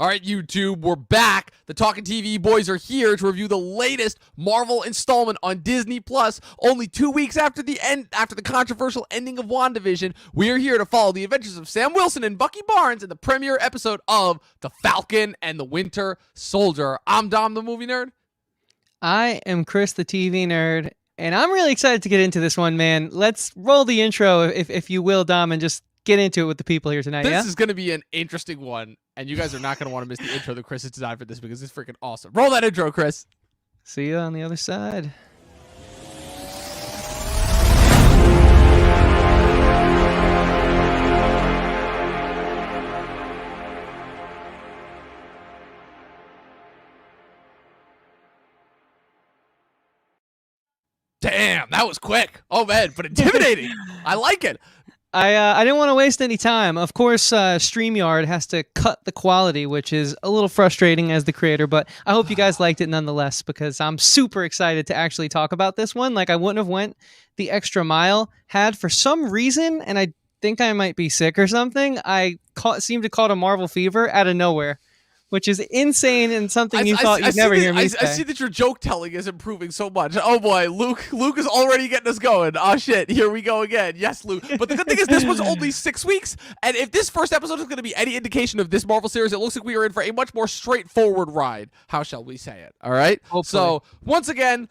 All right, YouTube, we're back. The Talking TV boys are here to review the latest Marvel installment on Disney Plus. Only 2 weeks after the controversial ending of WandaVision, we are here to follow the adventures of Sam Wilson and Bucky Barnes in the premiere episode of The Falcon and the Winter Soldier. I'm Dom, the movie nerd. I am Chris, the TV nerd, and I'm really excited to get into this one, man. Let's roll the intro, if you will, Dom, and just get into it with the people here tonight. This is going to be an interesting one, and you guys are not going to want to miss the intro that Chris has designed for this because it's freaking awesome. Roll that intro, Chris. See you on the other side. Damn, that was quick. Oh, man, but intimidating. I like it. I didn't want to waste any time. Of course, StreamYard has to cut the quality, which is a little frustrating as the creator, but I hope you guys liked it nonetheless because I'm super excited to actually talk about this one. Like, I wouldn't have went the extra mile had for some reason, and I think I might be sick or something. I seemed to caught a Marvel fever out of nowhere, which is insane and something you thought you'd never hear me say. I see that your joke telling is improving so much. Oh boy, Luke is already getting us going. Oh shit, here we go again. Yes, Luke. But the good thing is this was only 6 weeks, and if this first episode is going to be any indication of this Marvel series, it looks like we are in for a much more straightforward ride. How shall we say it? All right? Hopefully. So, once again,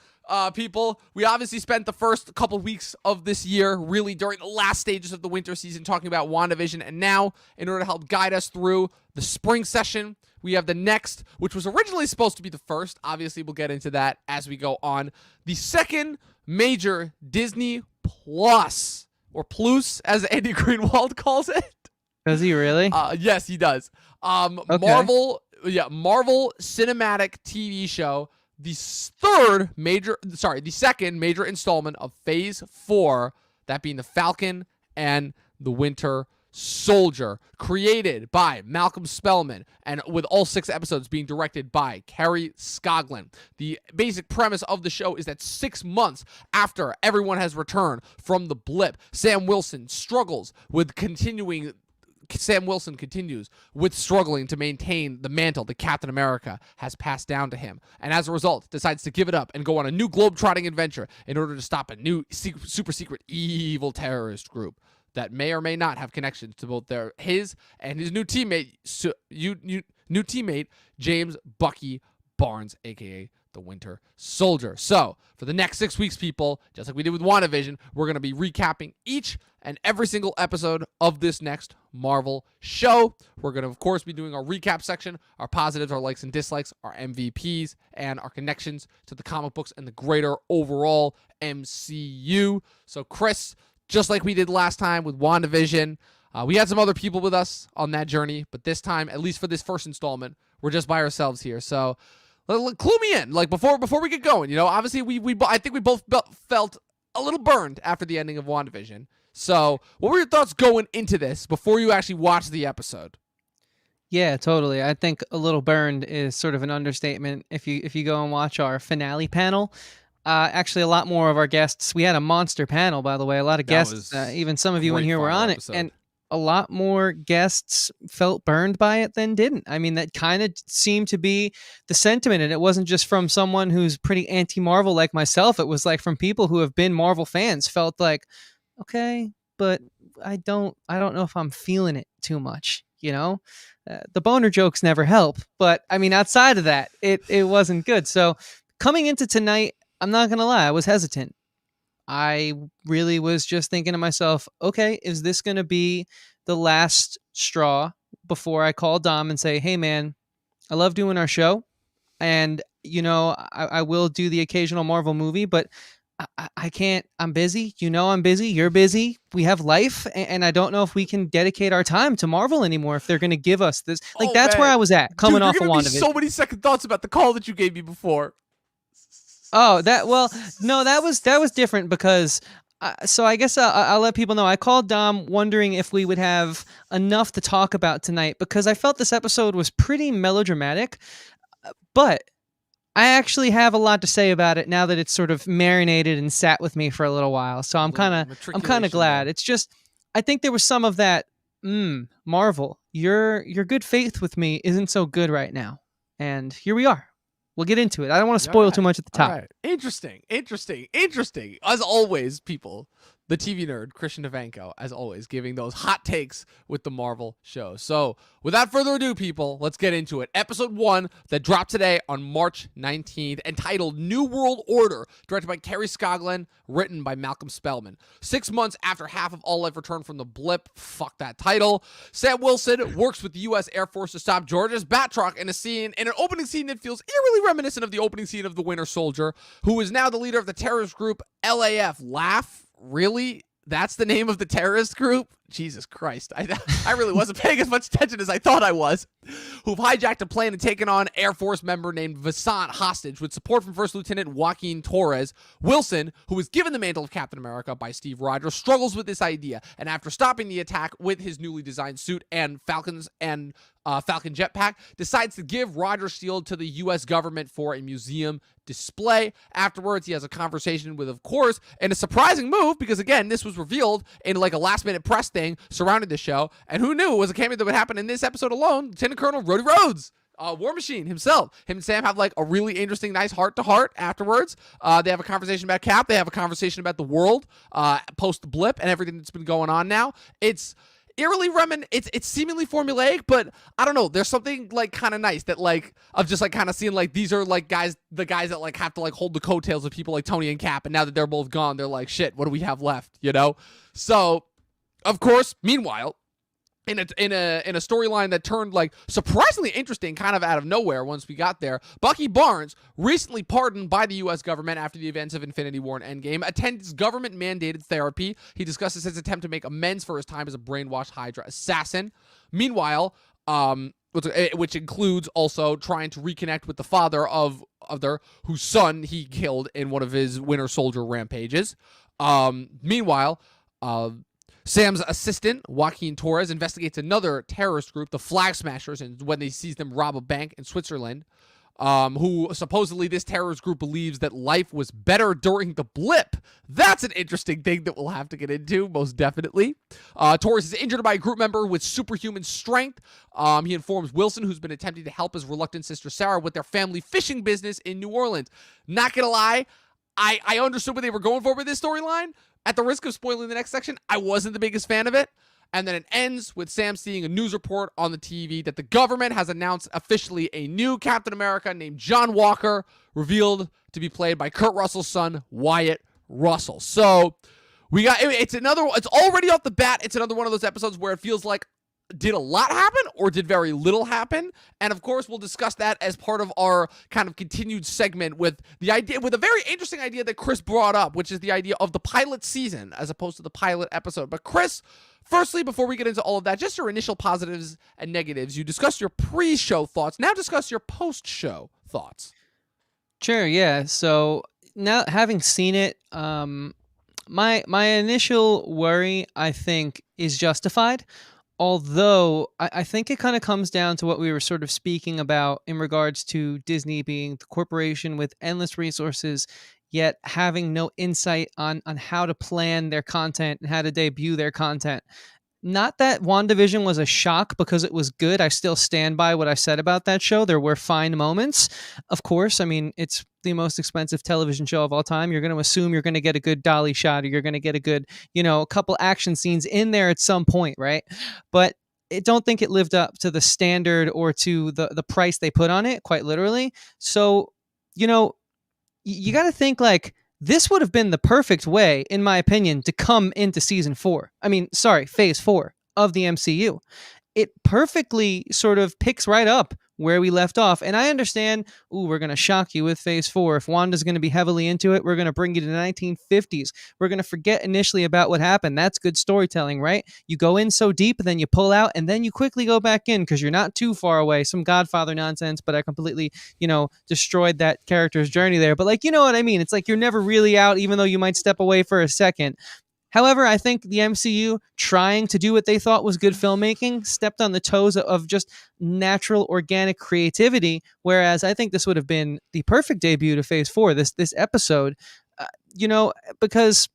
people, we obviously spent the first couple weeks of this year really during the last stages of the winter season talking about WandaVision, and now, in order to help guide us through the spring session, we have the next, which was originally supposed to be the first. Obviously, we'll get into that as we go on. The second major Disney Plus, or Plus, as Andy Greenwald calls it. Does he really? Yes, he does. Okay. Marvel Cinematic TV show. The second major installment of Phase 4, that being the Falcon and the Winter Soldier, created by Malcolm Spellman, and with all 6 episodes being directed by Kerry Skoglund. The basic premise of the show is that 6 months after everyone has returned from the blip, Sam Wilson continues with struggling to maintain the mantle that Captain America has passed down to him, and as a result decides to give it up and go on a new globe-trotting adventure in order to stop a new super secret evil terrorist group that may or may not have connections to both his and his new teammate, James Bucky Barnes, aka the Winter Soldier. So, for the next 6 weeks, people, just like we did with WandaVision, we're going to be recapping each and every single episode of this next Marvel show. We're going to, of course, be doing our recap section, our positives, our likes and dislikes, our MVPs, and our connections to the comic books and the greater overall MCU. So, Chris, just like we did last time with WandaVision, we had some other people with us on that journey, but this time, at least for this first installment, we're just by ourselves here. So, clue me in, like before we get going. You know, obviously I think we both felt a little burned after the ending of WandaVision. So, what were your thoughts going into this before you actually watched the episode? Yeah, totally. I think a little burned is sort of an understatement. If you go and watch our finale panel, actually a lot more of our guests. We had a monster panel, by the way. A lot of guests, even some of you in here were on it, and a lot more guests felt burned by it than didn't. I mean, that kind of seemed to be the sentiment, and it wasn't just from someone who's pretty anti-Marvel like myself. It was like from people who have been Marvel fans, felt like, okay, but I don't know if I'm feeling it too much, you know? The boner jokes never help, but I mean, outside of that, it wasn't good. So coming into tonight, I'm not going to lie, I was hesitant. I really was just thinking to myself, okay, is this going to be the last straw before I call Dom and say, hey, man, I love doing our show. And, you know, I will do the occasional Marvel movie, but I can't. I'm busy. You know, I'm busy. You're busy. We have life. And I don't know if we can dedicate our time to Marvel anymore if they're going to give us this. Like, that's where I was at coming off of WandaVision. So many second thoughts about the call that you gave me before. Oh, that was different because, so I guess I'll let people know. I called Dom wondering if we would have enough to talk about tonight because I felt this episode was pretty melodramatic, but I actually have a lot to say about it now that it's sort of marinated and sat with me for a little while. So I'm kind of glad. It's just, I think there was some of that Marvel, your good faith with me isn't so good right now. And here we are. We'll get into it. I don't want to spoil too much at the top. All right. Interesting. As always, people, the TV nerd, Christian Devanko, as always, giving those hot takes with the Marvel show. So, without further ado, people, let's get into it. Episode 1 that dropped today on March 19th, entitled New World Order, directed by Kerry Scoglin, written by Malcolm Spellman. 6 months after half of All Life returned from the Blip, fuck that title, Sam Wilson works with the U.S. Air Force to stop George's Batroc in an opening scene that feels eerily reminiscent of the opening scene of The Winter Soldier, who is now the leader of the terrorist group LAF. Laugh? Really? That's the name of the terrorist group? Jesus Christ. I really wasn't paying as much attention as I thought I was. Who've hijacked a plane and taken on Air Force member named Vasant hostage with support from First Lieutenant Joaquin Torres. Wilson, who was given the mantle of Captain America by Steve Rogers, struggles with this idea, and after stopping the attack with his newly designed suit and Falcon jetpack, decides to give Rogers' shield to the U.S. government for a museum display. Afterwards, he has a conversation with, of course, and a surprising move, because again, this was revealed in like a last-minute press thing surrounding the show, and who knew it was a cameo that would happen in this episode alone? Lieutenant Colonel Rhodey Rhodes, War Machine himself. Him and Sam have like a really interesting, nice heart-to-heart afterwards. They have a conversation about Cap. They have a conversation about the world post Blip and everything that's been going on now. It's eerily it's seemingly formulaic, but I don't know, there's something like kind of nice that like of just like kind of seeing like these are like the guys that like have to like hold the coattails of people like Tony and Cap, and now that they're both gone, they're like, shit, what do we have left, you know? So of course, meanwhile, in a storyline that turned like surprisingly interesting kind of out of nowhere once we got there, Bucky Barnes, recently pardoned by the U.S. government after the events of Infinity War and Endgame, attends government-mandated therapy. He discusses his attempt to make amends for his time as a brainwashed Hydra assassin. Meanwhile, which includes also trying to reconnect with the father of whose son he killed in one of his Winter Soldier rampages. Meanwhile, Sam's assistant, Joaquin Torres, investigates another terrorist group, the Flag Smashers, and when he sees them rob a bank in Switzerland, who supposedly this terrorist group believes that life was better during the Blip. That's an interesting thing that we'll have to get into, most definitely. Torres is injured by a group member with superhuman strength. He informs Wilson, who's been attempting to help his reluctant sister Sarah with their family fishing business in New Orleans. Not gonna lie, I understood what they were going for with this storyline. At the risk of spoiling the next section, I wasn't the biggest fan of it. And then it ends with Sam seeing a news report on the TV that the government has announced officially a new Captain America named John Walker, revealed to be played by Kurt Russell's son, Wyatt Russell. So it's already off the bat, it's another one of those episodes where it feels like, did a lot happen or did very little happen? And of course, we'll discuss that as part of our kind of continued segment with a very interesting idea that Chris brought up, which is the idea of the pilot season as opposed to the pilot episode. But Chris, firstly, before we get into all of that, just your initial positives and negatives. You discussed your pre-show thoughts. Now discuss your post-show thoughts. Sure, yeah. So now having seen it, my initial worry, I think, is justified. Although I think it kind of comes down to what we were sort of speaking about in regards to Disney being the corporation with endless resources, yet having no insight on how to plan their content and how to debut their content. Not that WandaVision was a shock because it was good. I still stand by what I said about that show. There were fine moments. Of course, I mean, it's the most expensive television show of all time. You're going to assume you're going to get a good dolly shot, or you're going to get a good, a couple action scenes in there at some point, right? But I don't think it lived up to the standard or to the price they put on it, quite literally. So, you got to think like, this would have been the perfect way, in my opinion, to come into phase 4 of the MCU. It perfectly sort of picks right up where we left off. And I understand, we're going to shock you with phase 4. If Wanda's going to be heavily into it, we're going to bring you to the 1950s. We're going to forget initially about what happened. That's good storytelling, right? You go in so deep, and then you pull out, and then you quickly go back in because you're not too far away. Some Godfather nonsense, but I completely, destroyed that character's journey there. But you know what I mean? It's like you're never really out, even though you might step away for a second. However, I think the MCU, trying to do what they thought was good filmmaking, stepped on the toes of just natural, organic creativity, whereas I think this would have been the perfect debut to Phase 4, this episode, because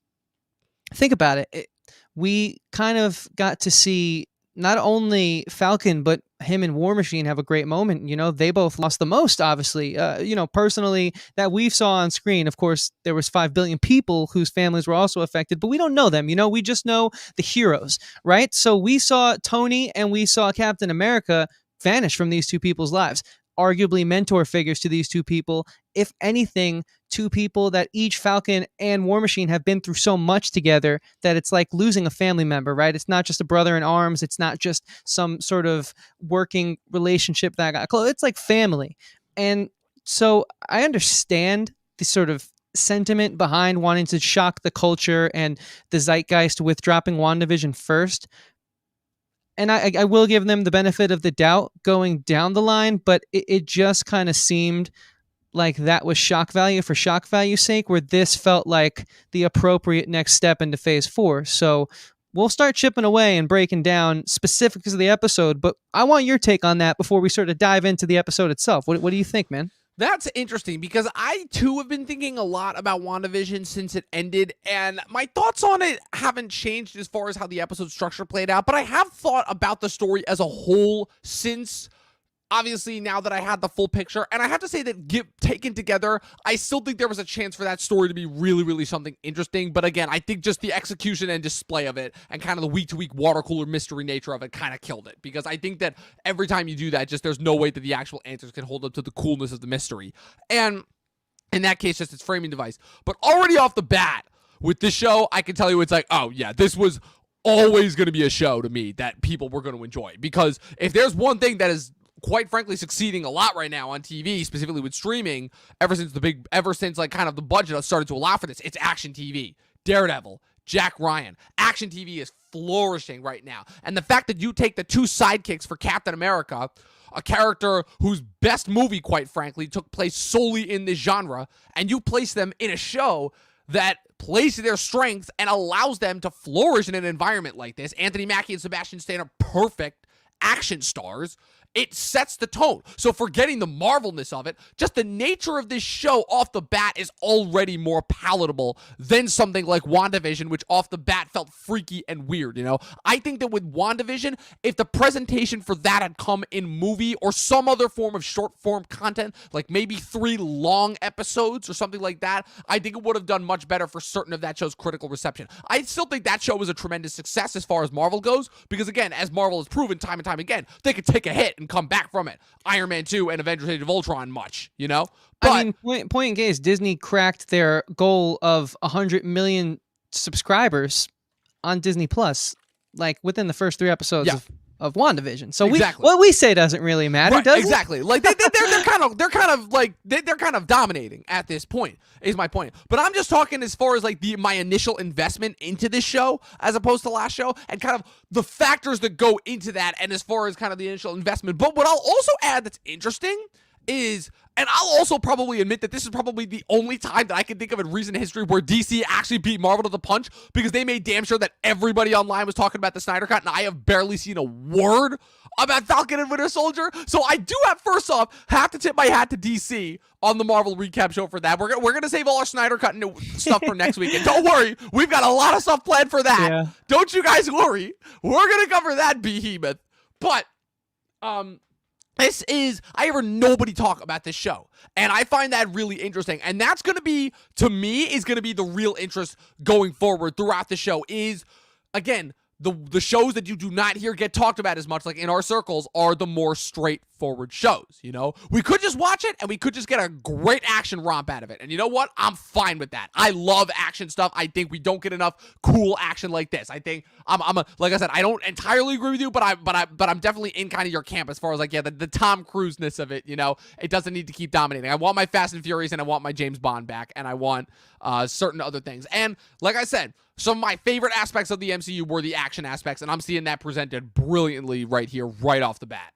think about it. We kind of got to see not only Falcon, but him and War Machine have a great moment. They both lost the most, obviously. Personally, that we saw on screen. Of course, there was 5 billion people whose families were also affected, but we don't know them. We just know the heroes, right? So we saw Tony and we saw Captain America vanish from these two people's lives. Arguably mentor figures to these two people. If anything, two people that each Falcon and War Machine have been through so much together that it's like losing a family member, right? It's not just a brother in arms. It's not just some sort of working relationship that got close. It's like family. And so I understand the sort of sentiment behind wanting to shock the culture and the zeitgeist with dropping WandaVision first. And I will give them the benefit of the doubt going down the line, but it just kind of seemed like that was shock value for shock value's sake, where this felt like the appropriate next step into phase 4. So we'll start chipping away and breaking down specifics of the episode, but I want your take on that before we sort of dive into the episode itself. What do you think, man? That's interesting because I, too, have been thinking a lot about WandaVision since it ended, and my thoughts on it haven't changed as far as how the episode structure played out, but I have thought about the story as a whole since, obviously, now that I had the full picture, and I have to say that taken together, I still think there was a chance for that story to be really, really something interesting, but again, I think just the execution and display of it and kind of the week-to-week water cooler mystery nature of it kind of killed it, because I think that every time you do that, just there's no way that the actual answers can hold up to the coolness of the mystery, and in that case, just its framing device. But already off the bat, with this show, I can tell you it's like, oh yeah, this was always going to be a show to me that people were going to enjoy, because if there's one thing that is quite frankly succeeding a lot right now on TV, specifically with streaming, ever since like kind of the budget started to allow for this, it's action TV. Daredevil, Jack Ryan. Action TV is flourishing right now. And the fact that you take the two sidekicks for Captain America, a character whose best movie, quite frankly, took place solely in this genre, and you place them in a show that plays to their strengths and allows them to flourish in an environment like this. Anthony Mackie and Sebastian Stan are perfect action stars. It sets the tone. So forgetting the Marvelness of it, just the nature of this show off the bat is already more palatable than something like WandaVision, which off the bat felt freaky and weird, I think that with WandaVision, if the presentation for that had come in movie or some other form of short form content, like maybe 3 long episodes or something like that, I think it would have done much better for certain of that show's critical reception. I still think that show was a tremendous success as far as Marvel goes, because again, as Marvel has proven time and time again, they could take a hit and come back from it. Iron Man 2 and Avengers Age of Ultron But I mean, point in case, Disney cracked their goal of 100 million subscribers on Disney Plus, like within the first 3 episodes of WandaVision. So exactly. What we say doesn't really matter, does it? Exactly. Like they're kind of dominating at this point, is my point. But I'm just talking as far as like my initial investment into this show as opposed to last show, and kind of the factors that go into that, and as far as kind of the initial investment. But what I'll also add that's interesting is, and I'll also probably admit that this is probably the only time that I can think of in recent history where DC actually beat Marvel to the punch, because they made damn sure that everybody online was talking about the Snyder Cut, and I have barely seen a word about Falcon and Winter Soldier. So I do have to tip my hat to DC on the Marvel recap show for that. We're gonna save all our Snyder Cut stuff for next week, and don't worry, we've got a lot of stuff planned for that. Yeah. Don't you guys worry. We're gonna cover that behemoth. But I hear nobody talk about this show, and I find that really interesting, and that's going to be, to me, is going to be the real interest going forward throughout the show is, again, the shows that you do not hear get talked about as much, like in our circles, are the more straightforward shows, We could just watch it, and we could just get a great action romp out of it, and you know what? I'm fine with that. I love action stuff. I think we don't get enough cool action like this. I think like I said, I don't entirely agree with you, but I'm definitely in kind of your camp as far as like, the Tom Cruise-ness of it, It doesn't need to keep dominating. I want my Fast and Furious, and I want my James Bond back, and I want certain other things. And like I said, some of my favorite aspects of the MCU were the action aspects, and I'm seeing that presented brilliantly right here, right off the bat.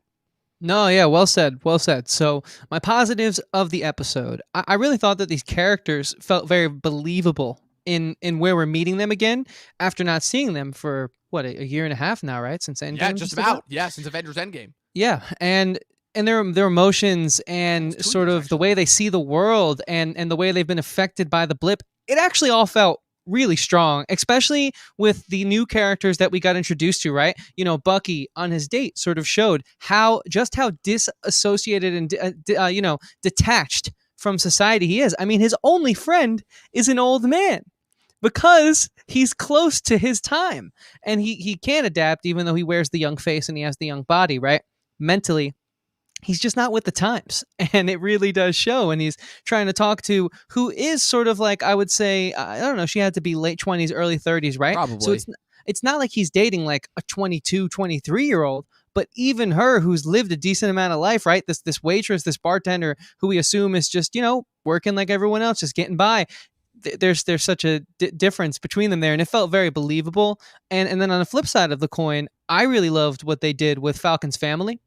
No, yeah, well said, well said. So my positives of the episode, I really thought that these characters felt very believable in where we're meeting them again after not seeing them for, a year and a half now, right? Since Endgame? Yeah, just about. Yeah, since Avengers Endgame. Yeah, and their emotions and sort of the way they see the world and the way they've been affected by the blip, it actually all felt really strong, especially with the new characters that we got introduced to, right? Bucky on his date sort of showed how disassociated and detached from society he is. I mean, his only friend is an old man because he's close to his time, and he can adapt even though he wears the young face and he has the young body, right? Mentally, he's just not with the times, and it really does show. And he's trying to talk to who is sort of like, I would say, I don't know, she had to be late 20s, early 30s, right? Probably. So it's not like he's dating like a 22, 23-year-old, but even her who's lived a decent amount of life, right? This waitress, this bartender who we assume is just, working like everyone else, just getting by. There's such a difference between them there, and it felt very believable. And then on the flip side of the coin, I really loved what they did with Falcon's family.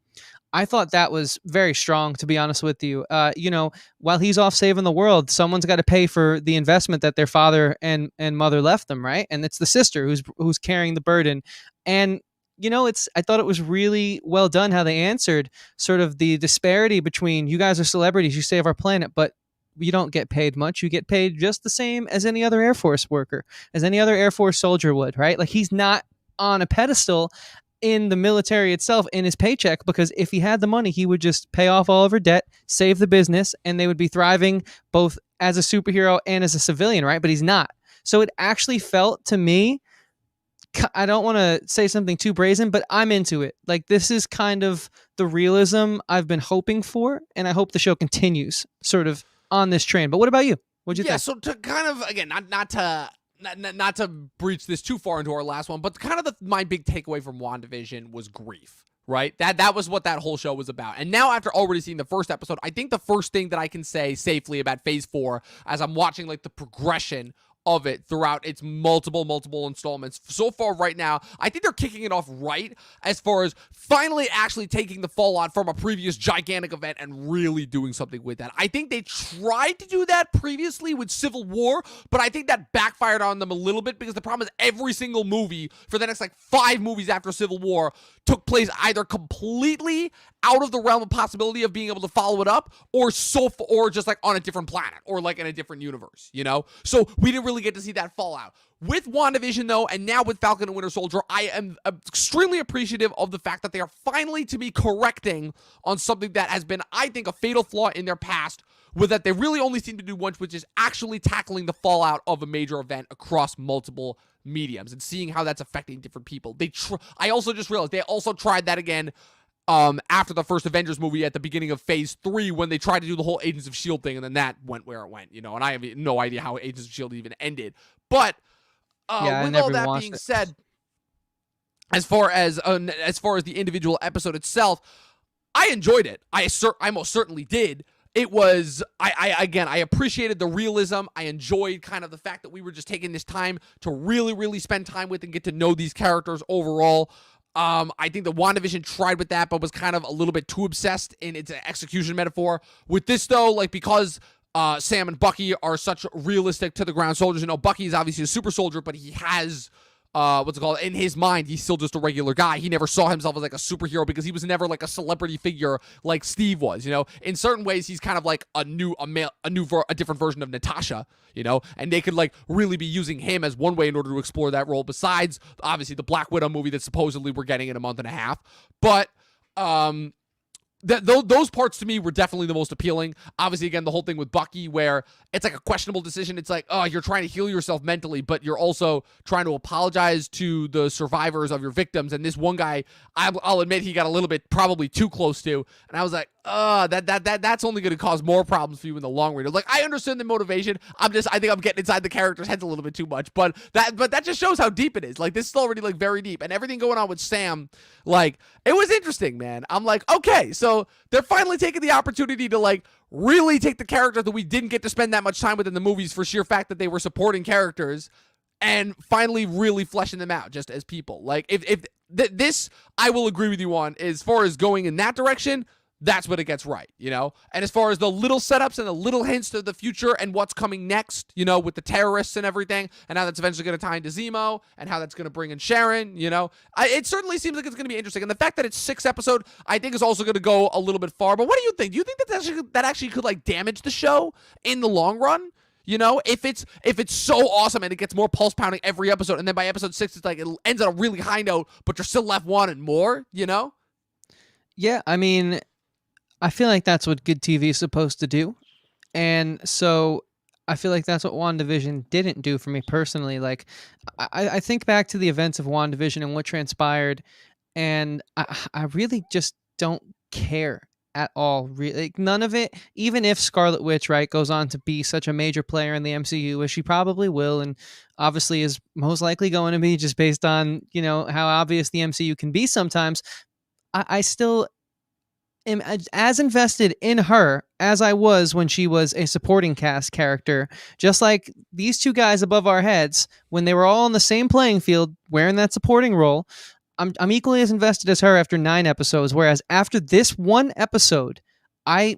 I thought that was very strong, to be honest with you. While he's off saving the world, someone's got to pay for the investment that their father and mother left them, right? And it's the sister who's carrying the burden. And I thought it was really well done how they answered sort of the disparity between, you guys are celebrities, you save our planet, but you don't get paid much. You get paid just the same as any other Air Force worker, as any other Air Force soldier would, right? Like, he's not on a pedestal in the military itself in his paycheck, because if he had the money, he would just pay off all of her debt, save the business, and they would be thriving both as a superhero and as a civilian, right? But he's not. So it actually felt to me, I don't want to say something too brazen, but I'm into it. Like, this is kind of the realism I've been hoping for, and I hope the show continues sort of on this train. But what about you? What'd you think? Yeah, so to kind of, again, not to breach this too far into our last one, but kind of my big takeaway from WandaVision was grief, right? That was what that whole show was about. And now, after already seeing the first episode, I think the first thing that I can say safely about Phase 4, as I'm watching like the progression of it throughout its multiple installments so far right now, I think they're kicking it off right as far as finally actually taking the fallout from a previous gigantic event and really doing something with that. I think they tried to do that previously with Civil War, but I think that backfired on them a little bit, because the problem is every single movie for the next like 5 movies after Civil War took place either completely out of the realm of possibility of being able to follow it up, or just like on a different planet or like in a different universe, So we didn't really get to see that fallout. With WandaVision, though, and now with Falcon and Winter Soldier, I am extremely appreciative of the fact that they are finally to be correcting on something that has been, I think, a fatal flaw in their past, with that they really only seem to do once, which is actually tackling the fallout of a major event across multiple mediums and seeing how that's affecting different people. I also just realized they also tried that again after the first Avengers movie at the beginning of Phase 3, when they tried to do the whole Agents of S.H.I.E.L.D. thing, and then that went where it went, and I have no idea how Agents of S.H.I.E.L.D. even ended. But with all that being said, as far as the individual episode itself, I enjoyed it. I most certainly did. It was, I appreciated the realism. I enjoyed kind of the fact that we were just taking this time to really, really spend time with and get to know these characters overall. I think the WandaVision tried with that, but was kind of a little bit too obsessed in its execution metaphor. With this, though, like, because Sam and Bucky are such realistic to the ground soldiers. Bucky is obviously a super soldier, but he has in his mind, he's still just a regular guy. He never saw himself as like a superhero, because he was never like a celebrity figure like Steve was. In certain ways, he's kind of like a different version of Natasha. And they could like really be using him as one way in order to explore that role. Besides, obviously, the Black Widow movie that supposedly we're getting in a month and a half, but those parts to me were definitely the most appealing. Obviously, again, the whole thing with Bucky, where it's like a questionable decision. It's like, oh, you're trying to heal yourself mentally, but you're also trying to apologize to the survivors of your victims. And this one guy, I'll admit, he got a little bit probably too close to, and I was like, that's only going to cause more problems for you in the long run. Like, I understand the motivation. I think I'm getting inside the characters' heads a little bit too much, but that just shows how deep it is. Like, this is already like very deep, and everything going on with Sam, like, it was interesting, man. I'm like, okay, so they're finally taking the opportunity to like really take the characters that we didn't get to spend that much time with in the movies for sheer fact that they were supporting characters, and finally really fleshing them out just as people. Like, if this, I will agree with you on, as far as going in that direction. That's when it gets right, And as far as the little setups and the little hints to the future and what's coming next, with the terrorists and everything, and how that's eventually going to tie into Zemo, and how that's going to bring in Sharon, it certainly seems like it's going to be interesting. And the fact that it's 6 episodes, I think, is also going to go a little bit far. But what do you think? Do you think that actually could like damage the show in the long run? If it's so awesome and it gets more pulse pounding every episode, and then by episode 6 it's like it ends on a really high note, but you're still left wanting more. Yeah, I mean, I feel like that's what good TV is supposed to do. And so I feel like that's what WandaVision didn't do for me personally. Like, I think back to the events of WandaVision and what transpired, and I really just don't care at all. Really, like, none of it. Even if Scarlet Witch, right, goes on to be such a major player in the MCU, as she probably will, and obviously is most likely going to be, just based on how obvious the MCU can be sometimes. I still am as invested in her as I was when she was a supporting cast character. Just like these two guys above our heads, when they were all on the same playing field wearing that supporting role, I'm equally as invested as her after 9 episodes. Whereas after this one episode, I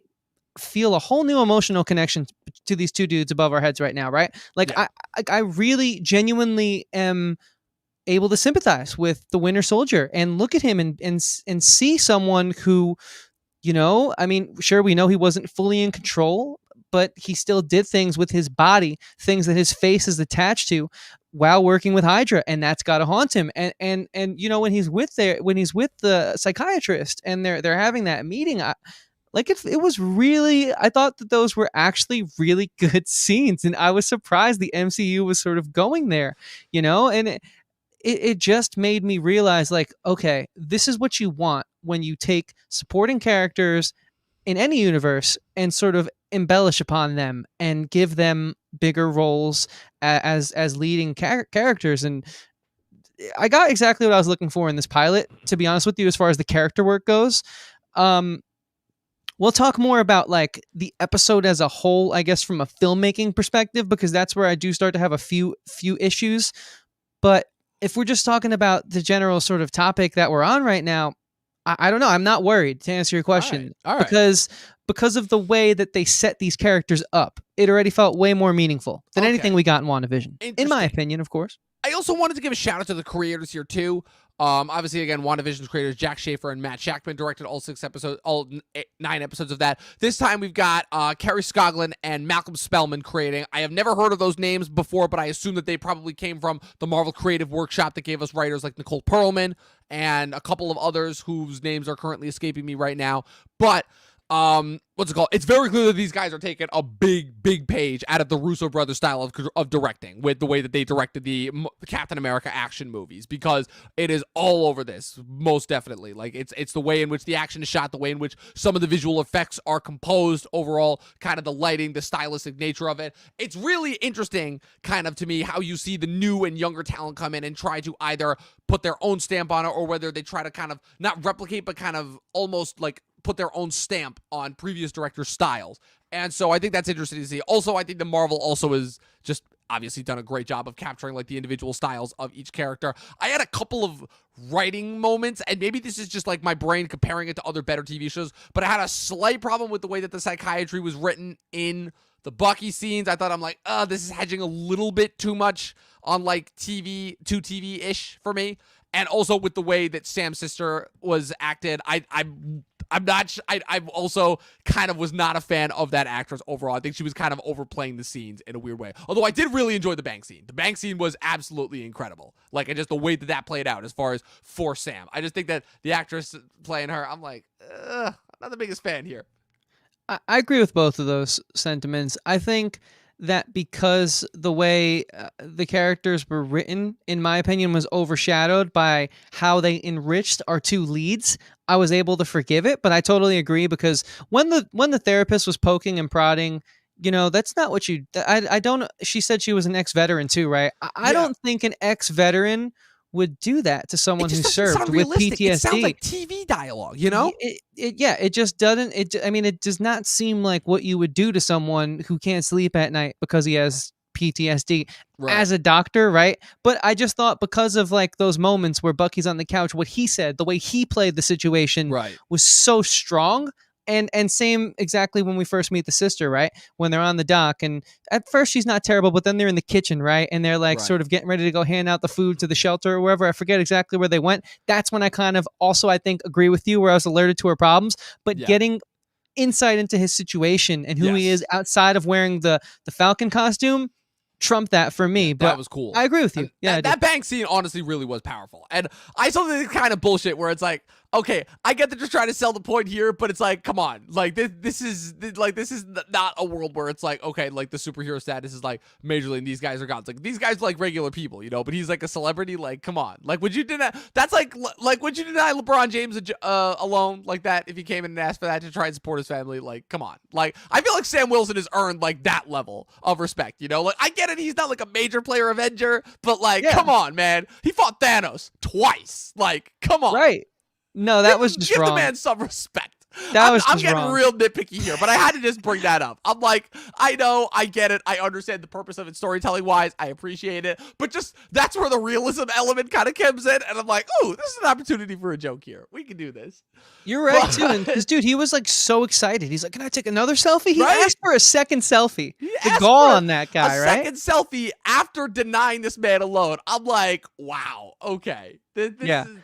feel a whole new emotional connection to these two dudes above our heads right now, right? Like, Yeah. I really genuinely am able to sympathize with the Winter Soldier and look at him and see someone who, I mean, sure, we know he wasn't fully in control, but he still did things with his body, things that his face is attached to, while working with Hydra, and that's got to haunt him. And when he's with the psychiatrist and they're having that meeting, it was really, I thought that those were actually really good scenes, and I was surprised the MCU was sort of going there, and it just made me realize, like, okay, this is what you want when you take supporting characters in any universe and sort of embellish upon them and give them bigger roles as leading characters. And I got exactly what I was looking for in this pilot, to be honest with you, as far as the character work goes. We'll talk more about like the episode as a whole, I guess, from a filmmaking perspective, because that's where I do start to have a few issues. But if we're just talking about the general sort of topic that we're on right now, I don't know. I'm not worried, to answer your question. All right. Because of the way that they set these characters up. It already felt way more meaningful than anything we got in WandaVision, in my opinion, of course. I also wanted to give a shout out to the creators here too. Obviously, again, WandaVision's creators Jack Schaefer and Matt Shackman directed all 9 episodes of that. This time we've got Kerry Scoglin and Malcolm Spellman creating. I have never heard of those names before, but I assume that they probably came from the Marvel Creative Workshop that gave us writers like Nicole Perlman and a couple of others whose names are currently escaping me right now. But what's it called? It's very clear that these guys are taking a big page out of the Russo brothers style of directing, with the way that they directed the Captain America action movies, because it is all over this, most definitely. Like, it's the way in which the action is shot, the way in which some of the visual effects are composed, overall, kind of the lighting, the stylistic nature of it. It's really interesting, kind of, to me, how you see the new and younger talent come in and try to either put their own stamp on it, or whether they try to kind of not replicate, but kind of almost like put their own stamp on previous directors' styles. And so I think that's interesting to see. Also, I think the Marvel also has just obviously done a great job of capturing like the individual styles of each character. I had a couple of writing moments, and maybe this is just like my brain comparing it to other better TV shows, but I had a slight problem with the way that the psychiatry was written in the Bucky scenes. I thought, I'm like, this is hedging a little bit too much on like TV-ish for me. And also with the way that Sam's sister was acted, I also kind of was not a fan of that actress overall. I think she was kind of overplaying the scenes in a weird way. Although I did really enjoy the bank scene. The bank scene was absolutely incredible. Like, and just the way that played out as far as for Sam. I just think that the actress playing her, I'm like, I'm not the biggest fan here. I agree with both of those sentiments. I think that because the way the characters were written, in my opinion, was overshadowed by how they enriched our two leads, I was able to forgive it. But I totally agree, because when the therapist was poking and prodding, that's not what you. I don't. She said she was an ex-veteran too, right? I don't think an ex-veteran would do that to someone who served with PTSD. It sounds like TV dialogue, It just doesn't. It does not seem like what you would do to someone who can't sleep at night because he has PTSD as a doctor, right? But I just thought, because of like those moments where Bucky's on the couch, what he said, the way he played the situation, was so strong. And same exactly when we first meet the sister, right? When they're on the dock, and at first she's not terrible, but then they're in the kitchen, right? And they're like sort of getting ready to go hand out the food to the shelter or wherever. I forget exactly where they went. That's when I kind of also, I think, agree with you, where I was alerted to her problems. But getting insight into his situation and who he is outside of wearing the Falcon costume trumped that for me. But that was cool. I agree with you. And that bank scene honestly really was powerful. And I saw this kind of bullshit where it's like, okay, I get that you're trying to sell the point here, but it's like, come on, like this is not a world where it's like, okay, like the superhero status is like majorly and these guys are gods. Like these guys are like regular people, you know, but he's like a celebrity. Like, come on, like would you deny? That's like would you deny LeBron James alone like that if he came in and asked for that to try and support his family? Like, come on, like I feel like Sam Wilson has earned like that level of respect, you know. Like I get it, he's not like a major player Avenger, but like, come on, man, he fought Thanos twice. Like, come on, right. No, that was just wrong. Give the man some respect. I'm getting wrong. Real nitpicky here, but I had to just bring that up. I'm like, I know, I get it. I understand the purpose of it storytelling wise. I appreciate it. But just that's where the realism element kind of comes in. And I'm like, oh, this is an opportunity for a joke here. We can do this. You're right, too. And this dude, he was like so excited. He's like, can I take another selfie? He asked for a second selfie. The gall on that guy, right? A second selfie after denying this man alone. I'm like, wow, okay. This is.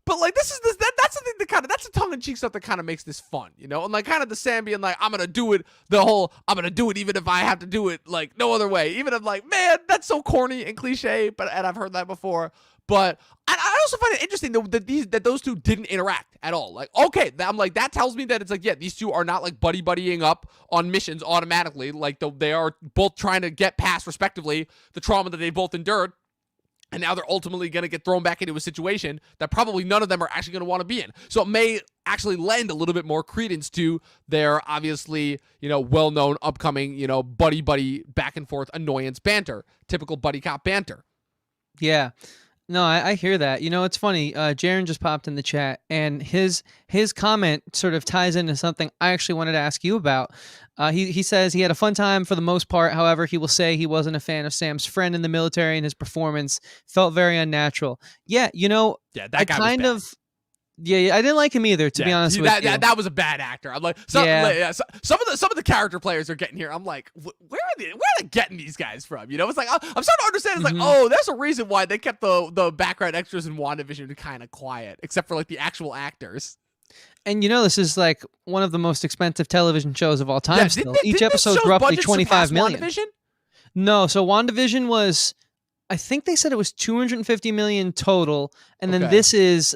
But like that's the thing that that's the tongue-in-cheek stuff that kind of makes this fun, you know? And like kind of the Sam being like, I'm gonna do it even if I have to do it like no other way. Even if like, man, that's so corny and cliche, and I've heard that before. But I also find it interesting that those two didn't interact at all. Like, okay, I'm like, that tells me that it's like, yeah, these two are not like buddying up on missions automatically. Like they are both trying to get past respectively the trauma that they both endured. And now they're ultimately going to get thrown back into a situation that probably none of them are actually going to want to be in. So it may actually lend a little bit more credence to their obviously, you know, well-known upcoming, you know, buddy back and forth annoyance banter, typical buddy cop banter. Yeah. No, I hear that. You know, it's funny. Jaren just popped in the chat, and his comment sort of ties into something I actually wanted to ask you about. He says he had a fun time for the most part. However, he will say he wasn't a fan of Sam's friend in the military, and his performance felt very unnatural. Yeah, you know, that guy kind of. Yeah, I didn't like him either, to be honest with you. That was a bad actor. I'm like, some of the character players are getting here. I'm like, where are they getting these guys from? You know, it's like I'm starting to understand. It's like, oh, there's a reason why they kept the background extras in WandaVision kind of quiet, except for like the actual actors. And you know, this is like one of the most expensive television shows of all time. Still, each episode's roughly $25 million. WandaVision? No, so WandaVision was, I think they said it was $250 million total, and then this is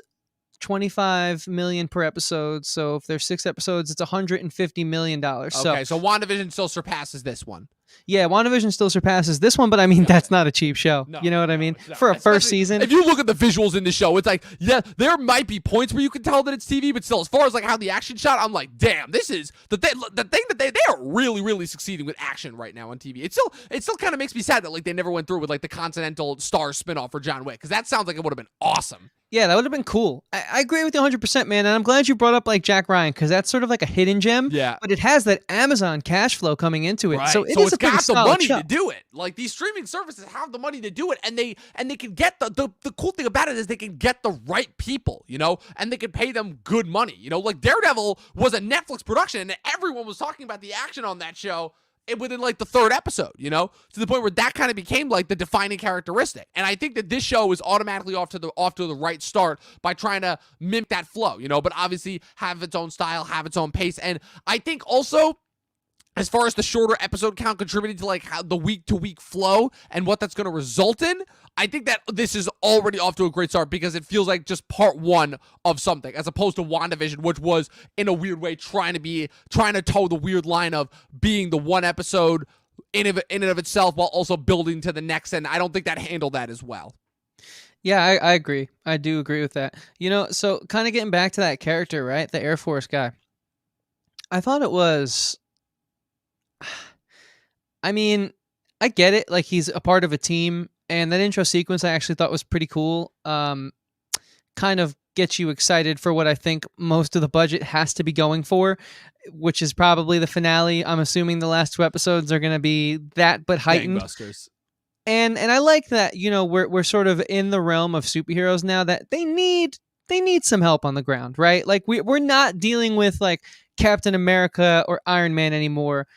$25 million per episode. So if there's 6 episodes, it's $150 million. Okay, so WandaVision still surpasses this one. Yeah, WandaVision still surpasses this one, but I mean, that's not a cheap show. You know what I mean? For a first season. If you look at the visuals in the show, it's like, yeah, there might be points where you can tell that it's TV, but still, as far as like how the action shot, I'm like, damn, this is the thing that they are really, really succeeding with action right now on TV. It still kind of makes me sad that like they never went through with like the Continental Star spinoff for John Wick, because that sounds like it would have been awesome. Yeah, that would have been cool. I agree with you 100%, man. And I'm glad you brought up like Jack Ryan, because that's sort of like a hidden gem. Yeah. But it has that Amazon cash flow coming into it. Right. So it's got the money to do it. Like these streaming services have the money to do it, and they can get the cool thing about it is they can get the right people, you know, and they can pay them good money. You know, like Daredevil was a Netflix production, and everyone was talking about the action on that show within like the 3rd episode, you know, to the point where that kind of became like the defining characteristic. And I think that this show is automatically off to the right start by trying to mimic that flow, you know, but obviously have its own style, have its own pace. And I think also, as far as the shorter episode count contributing to like how the week-to-week flow and what that's going to result in, I think that this is already off to a great start because it feels like just part 1 of something, as opposed to WandaVision, which was in a weird way trying to toe the weird line of being the one episode in and of itself while also building to the next. And I don't think that handled that as well. Yeah, I agree. I do agree with that. You know, so kind of getting back to that character, right? The Air Force guy. I thought it was... I mean, I get it. Like, he's a part of a team, and that intro sequence I actually thought was pretty cool. Kind of gets you excited for what I think most of the budget has to be going for, which is probably the finale. I'm assuming the last 2 episodes are going to be that, but heightened. Gangbusters. And I like that, you know, we're sort of in the realm of superheroes now that they need some help on the ground, right? Like, we're not dealing with like Captain America or Iron Man anymore.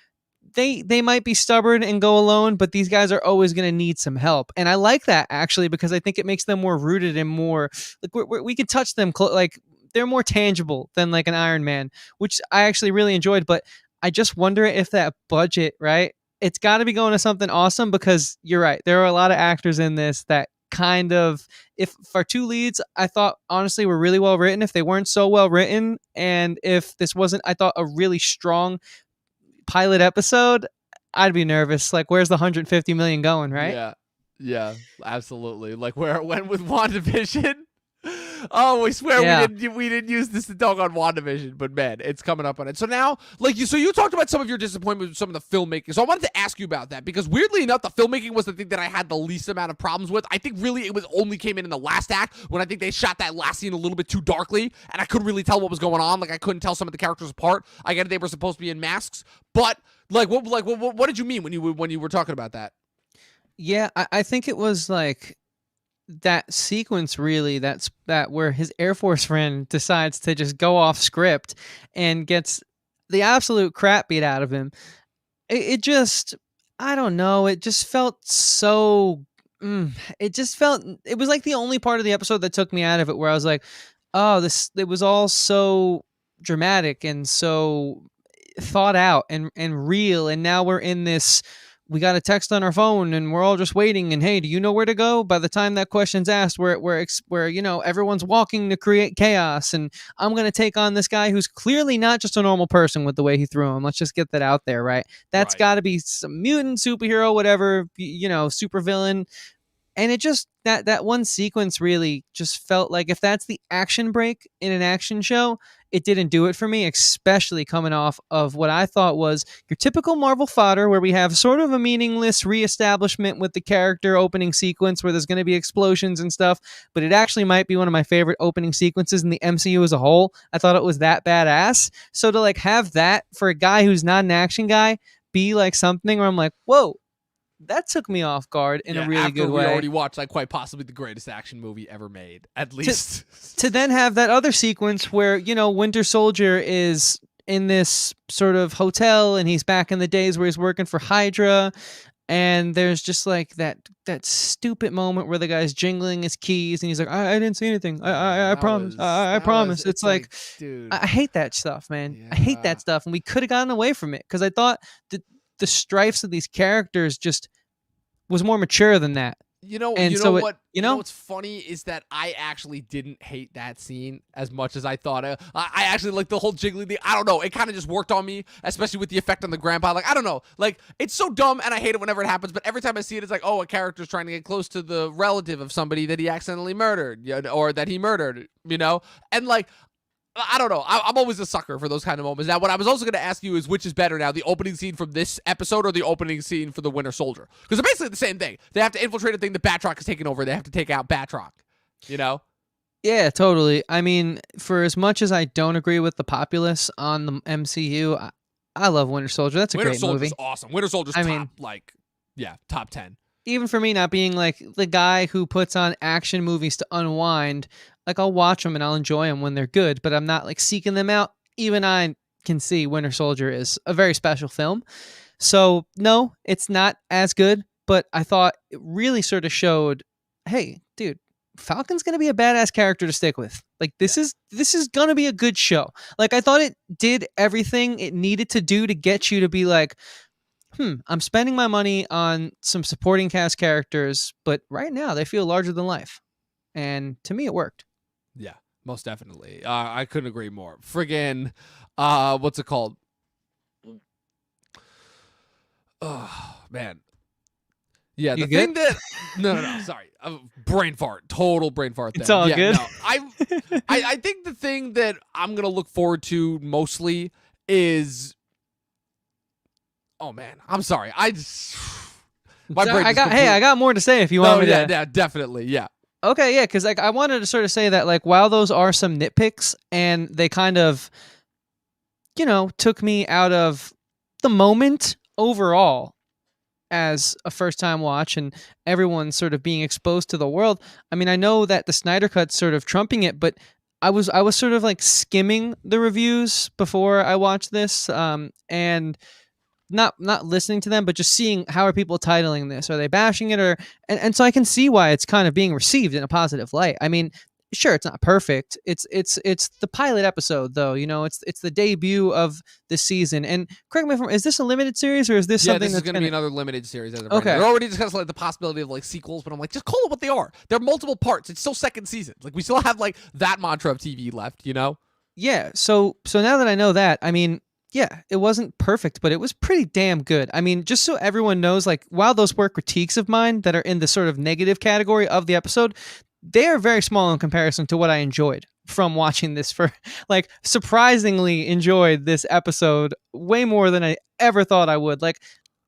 They might be stubborn and go alone, but these guys are always going to need some help. And I like that, actually, because I think it makes them more rooted and more like we can touch them like they're more tangible than like an Iron Man, which I actually really enjoyed. But I just wonder if that budget, right? It's got to be going to something awesome, because you're right. There are a lot of actors in this that kind of, if for two leads, I thought honestly were really well written. If they weren't so well written, and if this wasn't, I thought, a really strong pilot episode, I'd be nervous. Like, where's the 150 million going, right? Yeah, absolutely. Like where it went with WandaVision. Oh, we swear we didn't use this to dog on WandaVision, but man, it's coming up on it. So now, like you talked about some of your disappointment with some of the filmmaking. So I wanted to ask you about that, because weirdly enough, the filmmaking was the thing that I had the least amount of problems with. I think really it was only came in the last act, when I think they shot that last scene a little bit too darkly, and I couldn't really tell what was going on. Like I couldn't tell some of the characters apart. I get it, they were supposed to be in masks, but what did you mean when you were talking about that? Yeah, I think it was like that sequence, really, that where his Air Force friend decides to just go off script and gets the absolute crap beat out of him. It just, I don't know, it just felt so it was like the only part of the episode that took me out of it, where I was like, oh, it was all so dramatic and so thought out and real, and now we're in this, we got a text on our phone and we're all just waiting, and hey, do you know where to go? By the time that question's asked, where everyone's walking to create chaos, and I'm going to take on this guy who's clearly not just a normal person with the way he threw him. Let's just get that out there, right? That's got to be some mutant, superhero, whatever, super villain. And it just, that one sequence really just felt like, if that's the action break in an action show, it didn't do it for me, especially coming off of what I thought was your typical Marvel fodder, where we have sort of a meaningless reestablishment with the character opening sequence where there's going to be explosions and stuff, but it actually might be one of my favorite opening sequences in the MCU as a whole. I thought it was that badass. So to like have that for a guy who's not an action guy be like something where I'm like, whoa, that took me off guard in a really good way. We already watched like quite possibly the greatest action movie ever made, at least. To then have that other sequence where, Winter Soldier is in this sort of hotel, and he's back in the days where he's working for Hydra, and there's just like that stupid moment where the guy's jingling his keys, and he's like, I didn't see anything. I promise. I promise. It's like, dude, I hate that stuff, man. Yeah. I hate that stuff, and we could have gotten away from it, because I thought the strifes of these characters just was more mature than that. What's funny is that I actually didn't hate that scene as much as I thought. I actually like the whole jiggly thing. I don't know. It kind of just worked on me, especially with the effect on the grandpa. Like, I don't know. Like, it's so dumb, and I hate it whenever it happens. But every time I see it, it's like, oh, a character's trying to get close to the relative of somebody that he accidentally murdered, or that he murdered, And like, I don't know. I'm always a sucker for those kind of moments. Now, what I was also going to ask you is, which is better now, the opening scene from this episode or the opening scene for the Winter Soldier? Because they're basically the same thing. They have to infiltrate a thing that Batroc is taking over. They have to take out Batroc, Yeah, totally. I mean, for as much as I don't agree with the populace on the MCU, I love Winter Soldier. That's a great movie. Winter Soldier's awesome. Winter Soldier's top 10. Even for me, not being like the guy who puts on action movies to unwind, like I'll watch them and I'll enjoy them when they're good, but I'm not like seeking them out. Even I can see Winter Soldier is a very special film. So no, it's not as good, but I thought it really sort of showed, hey, dude, Falcon's going to be a badass character to stick with. Like this is going to be a good show. Like I thought it did everything it needed to do to get you to be like, I'm spending my money on some supporting cast characters, but right now they feel larger than life. And to me, it worked. Yeah, most definitely. I couldn't agree more. Friggin', what's it called? Oh, man. Yeah, the thing that... No, sorry. Brain fart. Total brain fart. It's all good. No, I think the thing that I'm going to look forward to mostly is... Oh, man. I'm sorry. I got more to say if you want me to. Yeah, definitely. Yeah. Okay, yeah, because like I wanted to sort of say that like while those are some nitpicks and they kind of, took me out of the moment overall as a first time watch and everyone sort of being exposed to the world. I mean, I know that the Snyder Cut's sort of trumping it, but I was sort of like skimming the reviews before I watched this, and not listening to them, but just seeing how are people titling this? Are they bashing it? And so I can see why it's kind of being received in a positive light. I mean, sure, it's not perfect. It's the pilot episode though. It's the debut of the season. And correct me if I'm, is this a limited series or is this Yeah, something this is that's going to be another limited series as of right now. Okay. They're already discussed like the possibility of like sequels, but I'm like, just call it what they are. They're multiple parts. It's still second season. Like we still have like that mantra of TV left, you know? Yeah. So now that I know that, I mean, yeah, it wasn't perfect, but it was pretty damn good. I mean, just so everyone knows, like, while those were critiques of mine that are in the sort of negative category of the episode, they are very small in comparison to what I enjoyed from watching this. For like, surprisingly enjoyed this episode way more than I ever thought I would. Like,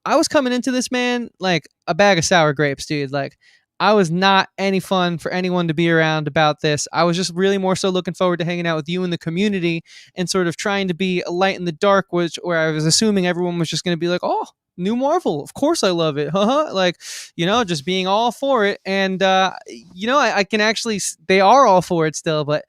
I was coming into this, man, like a bag of sour grapes, dude. Like, I was not any fun for anyone to be around about this. I was just really more so looking forward to hanging out with you in the community and sort of trying to be a light in the dark, where I was assuming everyone was just going to be like, oh, new Marvel. Of course I love it. Like, just being all for it. And, I can actually, they are all for it still, but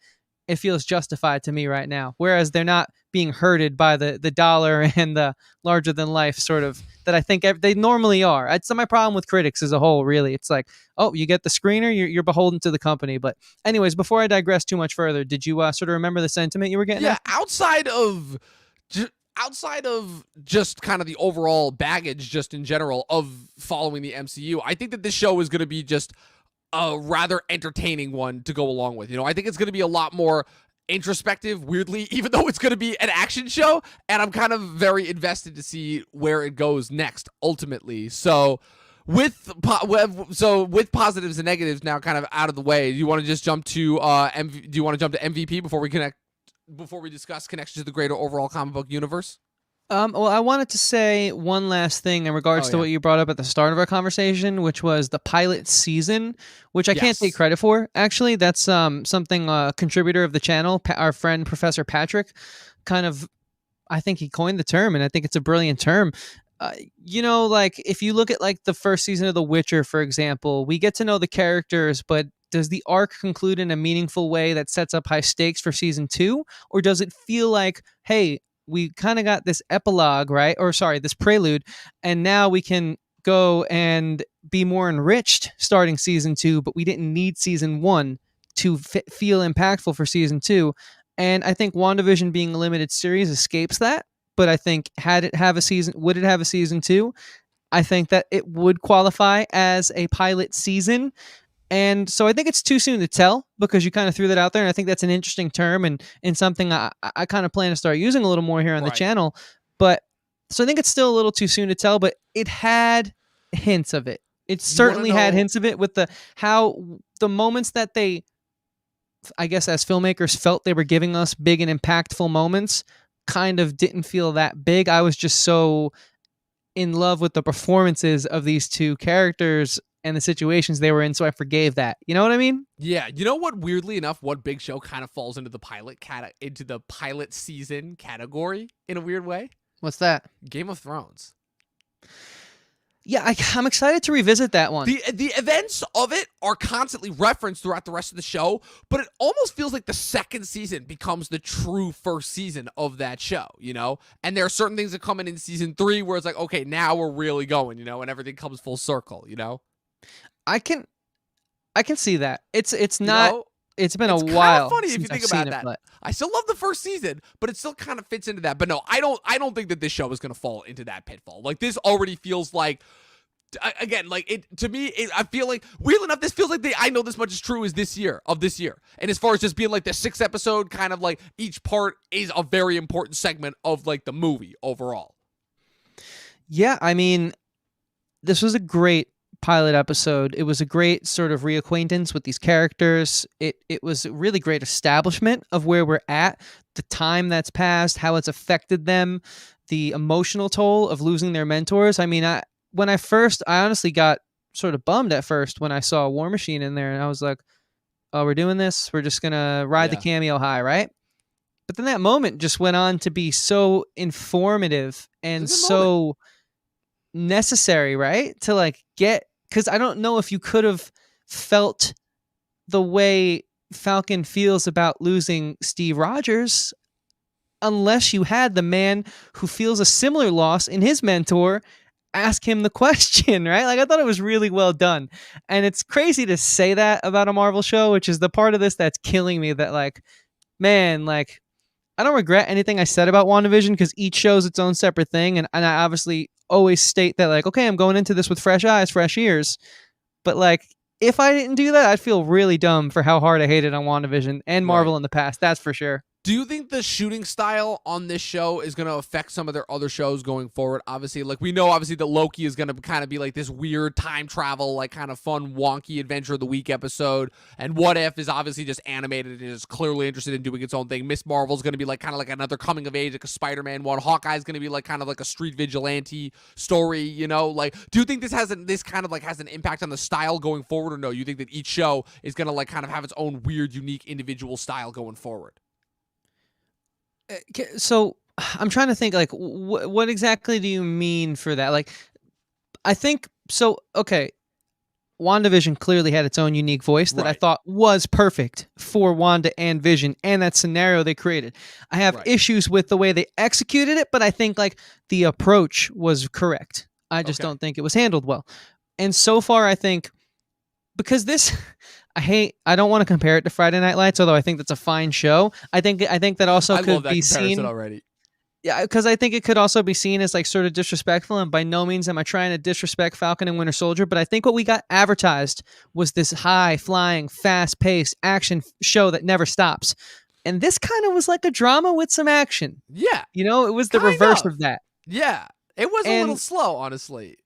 it feels justified to me right now. Whereas they're not being herded by the dollar and the larger than life sort of that I think they normally are. That's my problem with critics as a whole, really. It's like, oh, you get the screener, you're beholden to the company. But anyways, before I digress too much further, did you sort of remember the sentiment you were getting at? Outside of just kind of the overall baggage just in general of following the MCU, I think that this show is going to be just a rather entertaining one to go along with. I think it's going to be a lot more introspective, weirdly, even though it's going to be an action show, and I'm kind of very invested to see where it goes next ultimately. So with positives and negatives now kind of out of the way, do you want to just jump to MVP before we discuss connections to the greater overall comic book universe? Well, I wanted to say one last thing in regards to what you brought up at the start of our conversation, which was the pilot season, which I can't take credit for. Actually, that's something a contributor of the channel, our friend Professor Patrick, kind of, I think he coined the term, and I think it's a brilliant term. Like if you look at like the first season of The Witcher, for example, we get to know the characters, but does the arc conclude in a meaningful way that sets up high stakes for season 2? Or does it feel like, hey, we kind of got this epilogue, right? Or sorry, this prelude, and now we can go and be more enriched starting season 2, but we didn't need season 1 to feel impactful for season 2. And I think WandaVision being a limited series escapes that, but I think would it have a season 2? I think that it would qualify as a pilot season. And so I think it's too soon to tell because you kind of threw that out there. And I think that's an interesting term and something I kind of plan to start using a little more here on the channel. But so I think it's still a little too soon to tell, but it had hints of it. It certainly had hints of it with how the moments that they, I guess as filmmakers, felt they were giving us big and impactful moments kind of didn't feel that big. I was just so in love with the performances of these two characters and the situations they were in, so I forgave that. You know what I mean? Yeah. You know what? Weirdly enough, what big show kind of falls into the pilot season category in a weird way? What's that? Game of Thrones. Yeah, I'm excited to revisit that one. The events of it are constantly referenced throughout the rest of the show, but it almost feels like the second season becomes the true first season of that show, And there are certain things that come in season 3 where it's like, okay, now we're really going, and everything comes full circle, I can see that. It's not. It's been a while. It's funny if you think about that. I still love the first season, but it still kind of fits into that. But no, I don't think that this show is going to fall into that pitfall. Like this already feels like, again, like it to me. I feel like weirdly enough, this feels like I know this much is true as this year. And as far as just being like the 6th episode, kind of like each part is a very important segment of like the movie overall. Yeah, I mean, this was a great pilot episode. It was a great sort of reacquaintance with these characters. It was a really great establishment of where we're at, the time that's passed, how it's affected them, the emotional toll of losing their mentors. I mean, I honestly got sort of bummed at first when I saw War Machine in there, and I was like, oh, we're doing this? We're just gonna ride the cameo high, right? But then that moment just went on to be so informative and so necessary, right? To like get, because I don't know if you could have felt the way Falcon feels about losing Steve Rogers unless you had the man who feels a similar loss in his mentor ask him the question, right? Like I thought it was really well done. And it's crazy to say that about a Marvel show, which is the part of this that's killing me, that like, man, like I don't regret anything I said about WandaVision because each show's its own separate thing. And I obviously always state that, like, okay, I'm going into this with fresh eyes, fresh ears. But, like, if I didn't do that, I'd feel really dumb for how hard I hated on WandaVision and Marvel in the past. That's for sure. Do you think the shooting style on this show is going to affect some of their other shows going forward? Obviously, like we know, obviously that Loki is going to kind of be like this weird time travel, like kind of fun, wonky adventure of the week episode. And What If is obviously just animated and is clearly interested in doing its own thing. Miss Marvel is going to be like kind of like another coming of age, like a Spider-Man one. Hawkeye is going to be like kind of like a street vigilante story, you know? Like, do you think this has an impact on the style going forward, or no? You think that each show is going to like kind of have its own weird, unique, individual style going forward? So I'm trying to think, like, what exactly do you mean for that? Like, I think so. Okay, WandaVision clearly had its own unique voice that I thought was perfect for Wanda and Vision and that scenario they created. I have issues with the way they executed it, but I think like the approach was correct. I just don't think it was handled well. And so far, I think because this. I don't want to compare it to Friday Night Lights, although I think that's a fine show. I think that also could be seen already. Yeah, because I think it could also be seen as like sort of disrespectful, and by no means am I trying to disrespect Falcon and Winter Soldier, but I think what we got advertised was this high-flying, fast-paced action show that never stops. And this kind of was like a drama with some action. Yeah. You know, it was the reverse of that. Yeah. It was a little slow, honestly.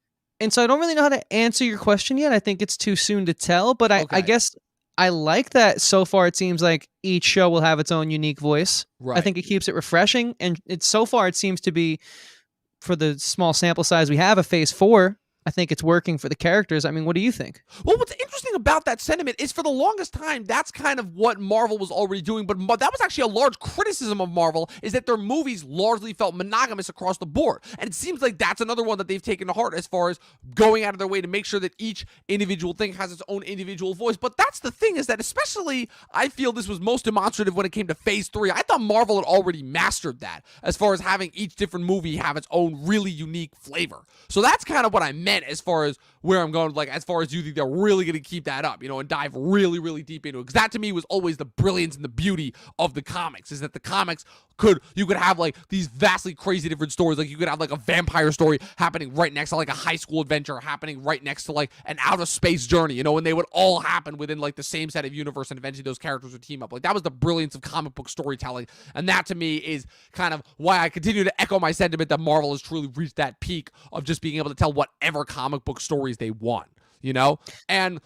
And so I don't really know how to answer your question yet. I think it's too soon to tell, but I guess I like that so far it seems like each show will have its own unique voice. Right. I think it keeps it refreshing, and so far it seems to be, for the small sample size we have, a phase 4. I think it's working for the characters. I mean, what do you think? Well, what's interesting about that sentiment is for the longest time, that's kind of what Marvel was already doing. But that was actually a large criticism of Marvel, is that their movies largely felt monogamous across the board. And it seems like that's another one that they've taken to heart as far as going out of their way to make sure that each individual thing has its own individual voice. But that's the thing, is that especially I feel this was most demonstrative when it came to phase 3. I thought Marvel had already mastered that as far as having each different movie have its own really unique flavor. So that's kind of what I meant as far as where I'm going, like as far as you think they're really going to keep that up, you know, and dive really, really deep into it. Because that to me was always the brilliance and the beauty of the comics, is that the comics you could have like these vastly crazy different stories. Like you could have like a vampire story happening right next to like a high school adventure happening right next to like an outer space journey, you know, and they would all happen within like the same set of universe, and eventually those characters would team up. Like that was the brilliance of comic book storytelling. And that to me is kind of why I continue to echo my sentiment that Marvel has truly reached that peak of just being able to tell whatever comic book stories they want, you know? And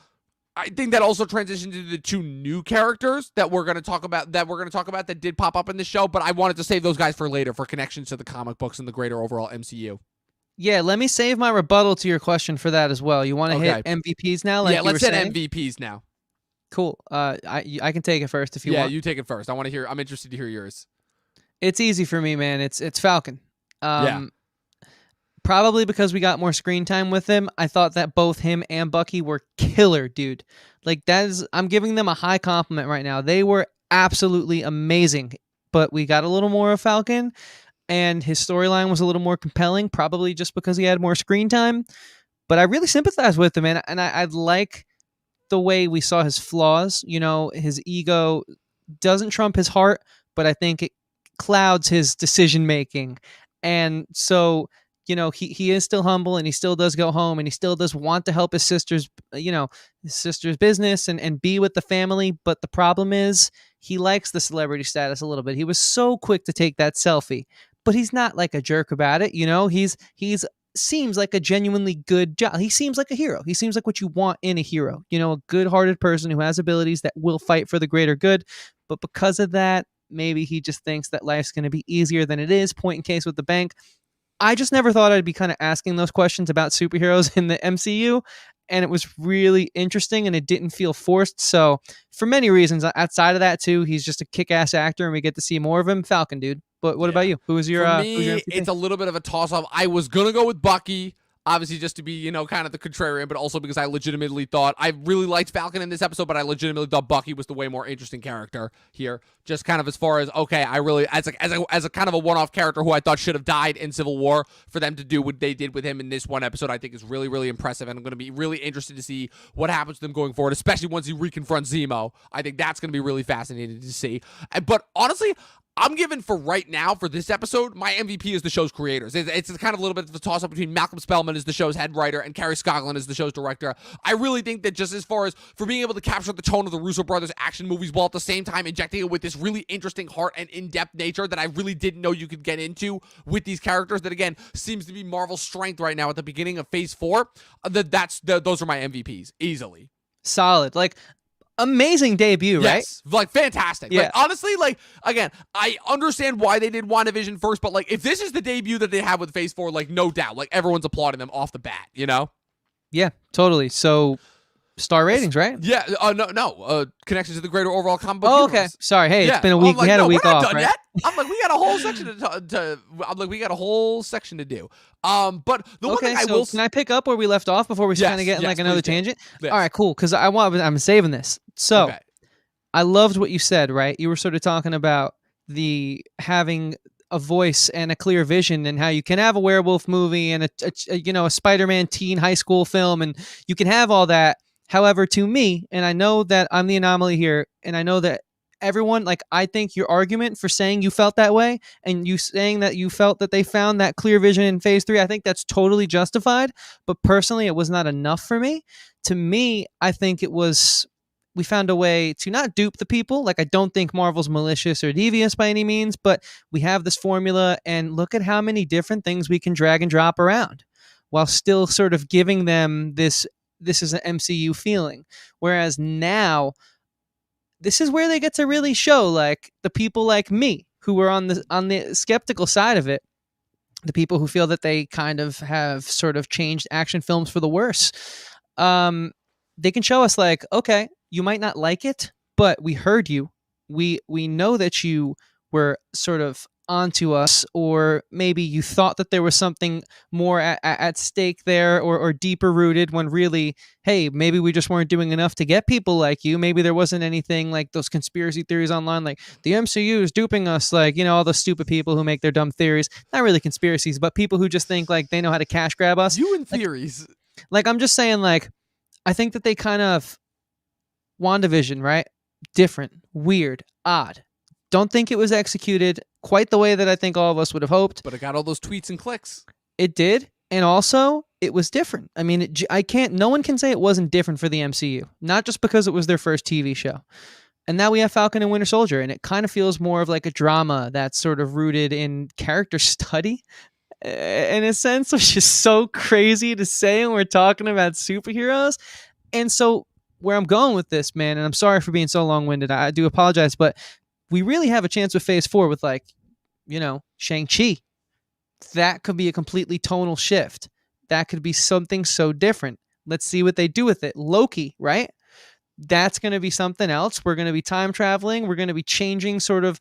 I think that also transitioned to the 2 new characters that we're going to talk about that did pop up in the show, but I wanted to save those guys for later for connections to the comic books and the greater overall MCU. Yeah, let me save my rebuttal to your question for that as well. You want to hit MVPs now? Like let's hit MVPs now. Cool. I can take it first if you want. Yeah, you take it first. I'm interested to hear yours. It's easy for me, man. It's Falcon. Probably because we got more screen time with him. I thought that both him and Bucky were killer, dude. Like I'm giving them a high compliment right now. They were absolutely amazing. But we got a little more of Falcon, and his storyline was a little more compelling, probably just because he had more screen time. But I really sympathize with him, and I like the way we saw his flaws. You know, his ego doesn't trump his heart, but I think it clouds his decision making. And so, you know, he is still humble, and he still does go home, and he still does want to help his sister's business and be with the family. But the problem is he likes the celebrity status a little bit. He was so quick to take that selfie, but he's not like a jerk about it. You know, he's seems like a genuinely good job. He seems like a hero. He seems like what you want in a hero, you know, a good-hearted person who has abilities that will fight for the greater good. But because of that, maybe he just thinks that life's going to be easier than it is. Point in case with the bank. I just never thought I'd be kind of asking those questions about superheroes in the MCU, and it was really interesting, and it didn't feel forced. So for many reasons, outside of that too, he's just a kick-ass actor, and we get to see more of him. Falcon, dude. But what about you? Who's your For me, who's your MVP? It's a little bit of a toss-up. I was going to go with Bucky. obviously just to be, you know, kind of the contrarian, but also because I legitimately thought I really liked Falcon in this episode, but I legitimately thought Bucky was the way more interesting character here. Just kind of as far as, okay, I really, as a kind of a one-off character who I thought should have died in Civil War, for them to do what they did with him in this one episode, I think is really, really impressive, and I'm going to be really interested to see what happens to them going forward, especially once he reconfronts Zemo. I think that's going to be really fascinating to see. But honestly, I'm giving for right now, for this episode, my MVP is the show's creators. It's kind of a little bit of a toss-up between Malcolm Spellman as the show's head writer and Carrie Scogland as the show's director. I really think that just as far as for being able to capture the tone of the Russo brothers' action movies while at the same time injecting it with this really interesting heart and in-depth nature that I really didn't know you could get into with these characters, that again seems to be Marvel's strength right now at the beginning of Phase 4, those are my MVPs, easily. Solid. Like, amazing debut, right? Yes, like fantastic. Yeah. Like, honestly, like, again, I understand why they did WandaVision first, but like if this is the debut that they have with Phase 4, like no doubt, like everyone's applauding them off the bat, you know? Yeah, totally. So star ratings, right? Yeah, no. Connections to the greater overall comic book Oh, okay. universe. Sorry. Hey, Yeah. it's been a week. Like, we had a week we're not off, done right? yet. I'm like, we got a whole section we got a whole section to do. But the one thing I will can I pick up where we left off before we kind of get in like another tangent? Yes. All right, cool. Because I'm saving this. So Okay. I loved what you said, right? You were sort of talking about the having a voice and a clear vision, and how you can have a werewolf movie and a Spider-Man teen high school film, and you can have all that. However, to me, and I know that I'm the anomaly here, and I know that everyone, like, I think your argument for saying you felt that way and you saying that you felt that they found that clear vision in Phase 3, I think that's totally justified. But personally, it was not enough for me. To me, I think we found a way to not dupe the people. Like, I don't think Marvel's malicious or devious by any means, but we have this formula, and look at how many different things we can drag and drop around while still sort of giving them this is an MCU feeling. Whereas now, this is where they get to really show, like, the people like me who were on the skeptical side of it, the people who feel that they kind of have sort of changed action films for the worse. They can show us, like, okay, you might not like it, but we heard you. We know that you were sort of onto us, or maybe you thought that there was something more at stake there, or deeper rooted, when really, hey, maybe we just weren't doing enough to get people like you. Maybe there wasn't anything like those conspiracy theories online, like the MCU is duping us, like, you know, all those stupid people who make their dumb theories. Not really conspiracies, but people who just think like they know how to cash grab us. You and theories. Like, I'm just saying, like, I think that they kind of, WandaVision, right? Different, weird, odd. Don't think it was executed quite the way that I think all of us would have hoped. But it got all those tweets and clicks. It did. And also, it was different. I mean, no one can say it wasn't different for the MCU. Not just because it was their first TV show. And now we have Falcon and Winter Soldier, and it kind of feels more of like a drama that's sort of rooted in character study, in a sense, which is so crazy to say when we're talking about superheroes. And so, where I'm going with this, man, and I'm sorry for being so long-winded, I do apologize, but we really have a chance with Phase 4 with, like, you know, Shang-Chi. That could be a completely tonal shift. That could be something so different. Let's see what they do with it. Loki, right? That's going to be something else. We're going to be time traveling. We're going to be changing sort of,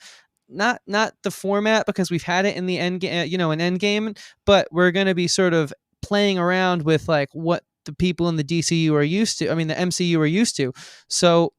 not the format, because we've had it in the Endgame, but we're going to be sort of playing around with, like, what the people in the DCU are used to. I mean, the MCU are used to. So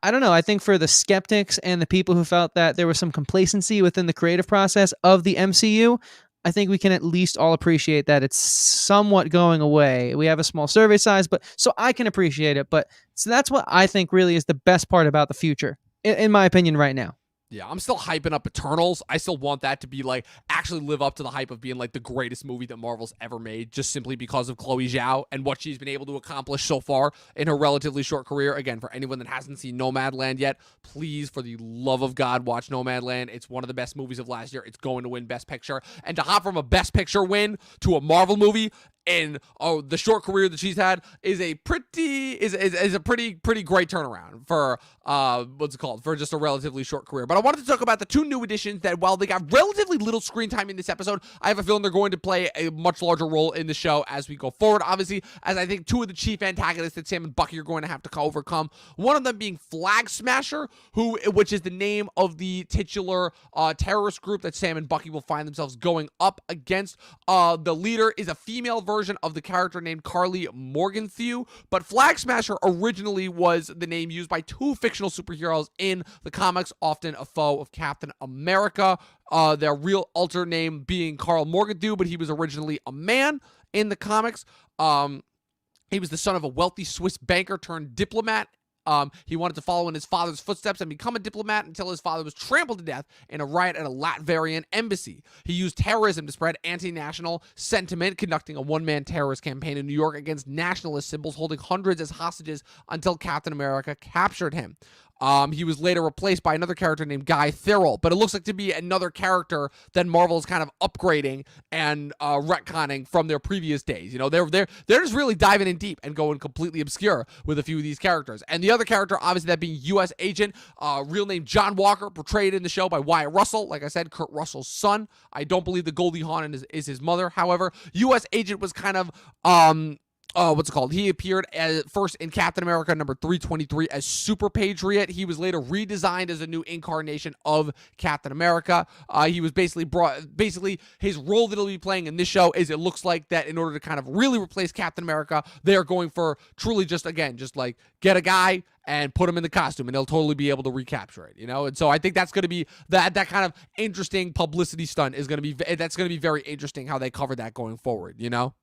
I don't know. I think for the skeptics and the people who felt that there was some complacency within the creative process of the MCU, I think we can at least all appreciate that it's somewhat going away. We have a small survey size, but so I can appreciate it. But so that's what I think really is the best part about the future, in my opinion, right now. Yeah, I'm still hyping up Eternals. I still want that to be, like, actually live up to the hype of being, like, the greatest movie that Marvel's ever made, just simply because of Chloe Zhao and what she's been able to accomplish so far in her relatively short career. Again, for anyone that hasn't seen Nomadland yet, please, for the love of God, watch Nomadland. It's one of the best movies of last year. It's going to win Best Picture. And to hop from a Best Picture win to a Marvel movie in the short career that she's had is a pretty great turnaround for for just a relatively short career. But I wanted to talk about the two new additions that, while they got relatively little screen time in this episode, I have a feeling they're going to play a much larger role in the show as we go forward. Obviously, as I think two of the chief antagonists that Sam and Bucky are going to have to overcome, one of them being Flag Smasher, which is the name of the titular terrorist group that Sam and Bucky will find themselves going up against. The leader is a female version version of the character named Carly Morgenthau, but Flag Smasher originally was the name used by two fictional superheroes in the comics, often a foe of Captain America. Their real alter name being Carl Morgenthau, but he was originally a man in the comics. He was the son of a wealthy Swiss banker turned diplomat. He wanted to follow in his father's footsteps and become a diplomat until his father was trampled to death in a riot at a Latvian embassy. He used terrorism to spread anti-national sentiment, conducting a one-man terrorist campaign in New York against nationalist symbols, holding hundreds as hostages until Captain America captured him. He was later replaced by another character named Guy Thirl, but it looks like to be another character that Marvel is kind of upgrading and retconning from their previous days. You know, they're just really diving in deep and going completely obscure with a few of these characters. And the other character, obviously, that being U.S. Agent, real name John Walker, portrayed in the show by Wyatt Russell. Like I said, Kurt Russell's son. I don't believe the Goldie Hawn is his mother. However, U.S. Agent was kind of what's it called? He appeared first in Captain America number 323 as Super Patriot. He was later redesigned as a new incarnation of Captain America. He was basically his role that he'll be playing in this show is, it looks like that in order to kind of really replace Captain America, they're going for truly just like get a guy and put him in the costume and they'll totally be able to recapture it, you know? And so I think that's going to be that kind of interesting publicity stunt is going to be very interesting how they cover that going forward, you know?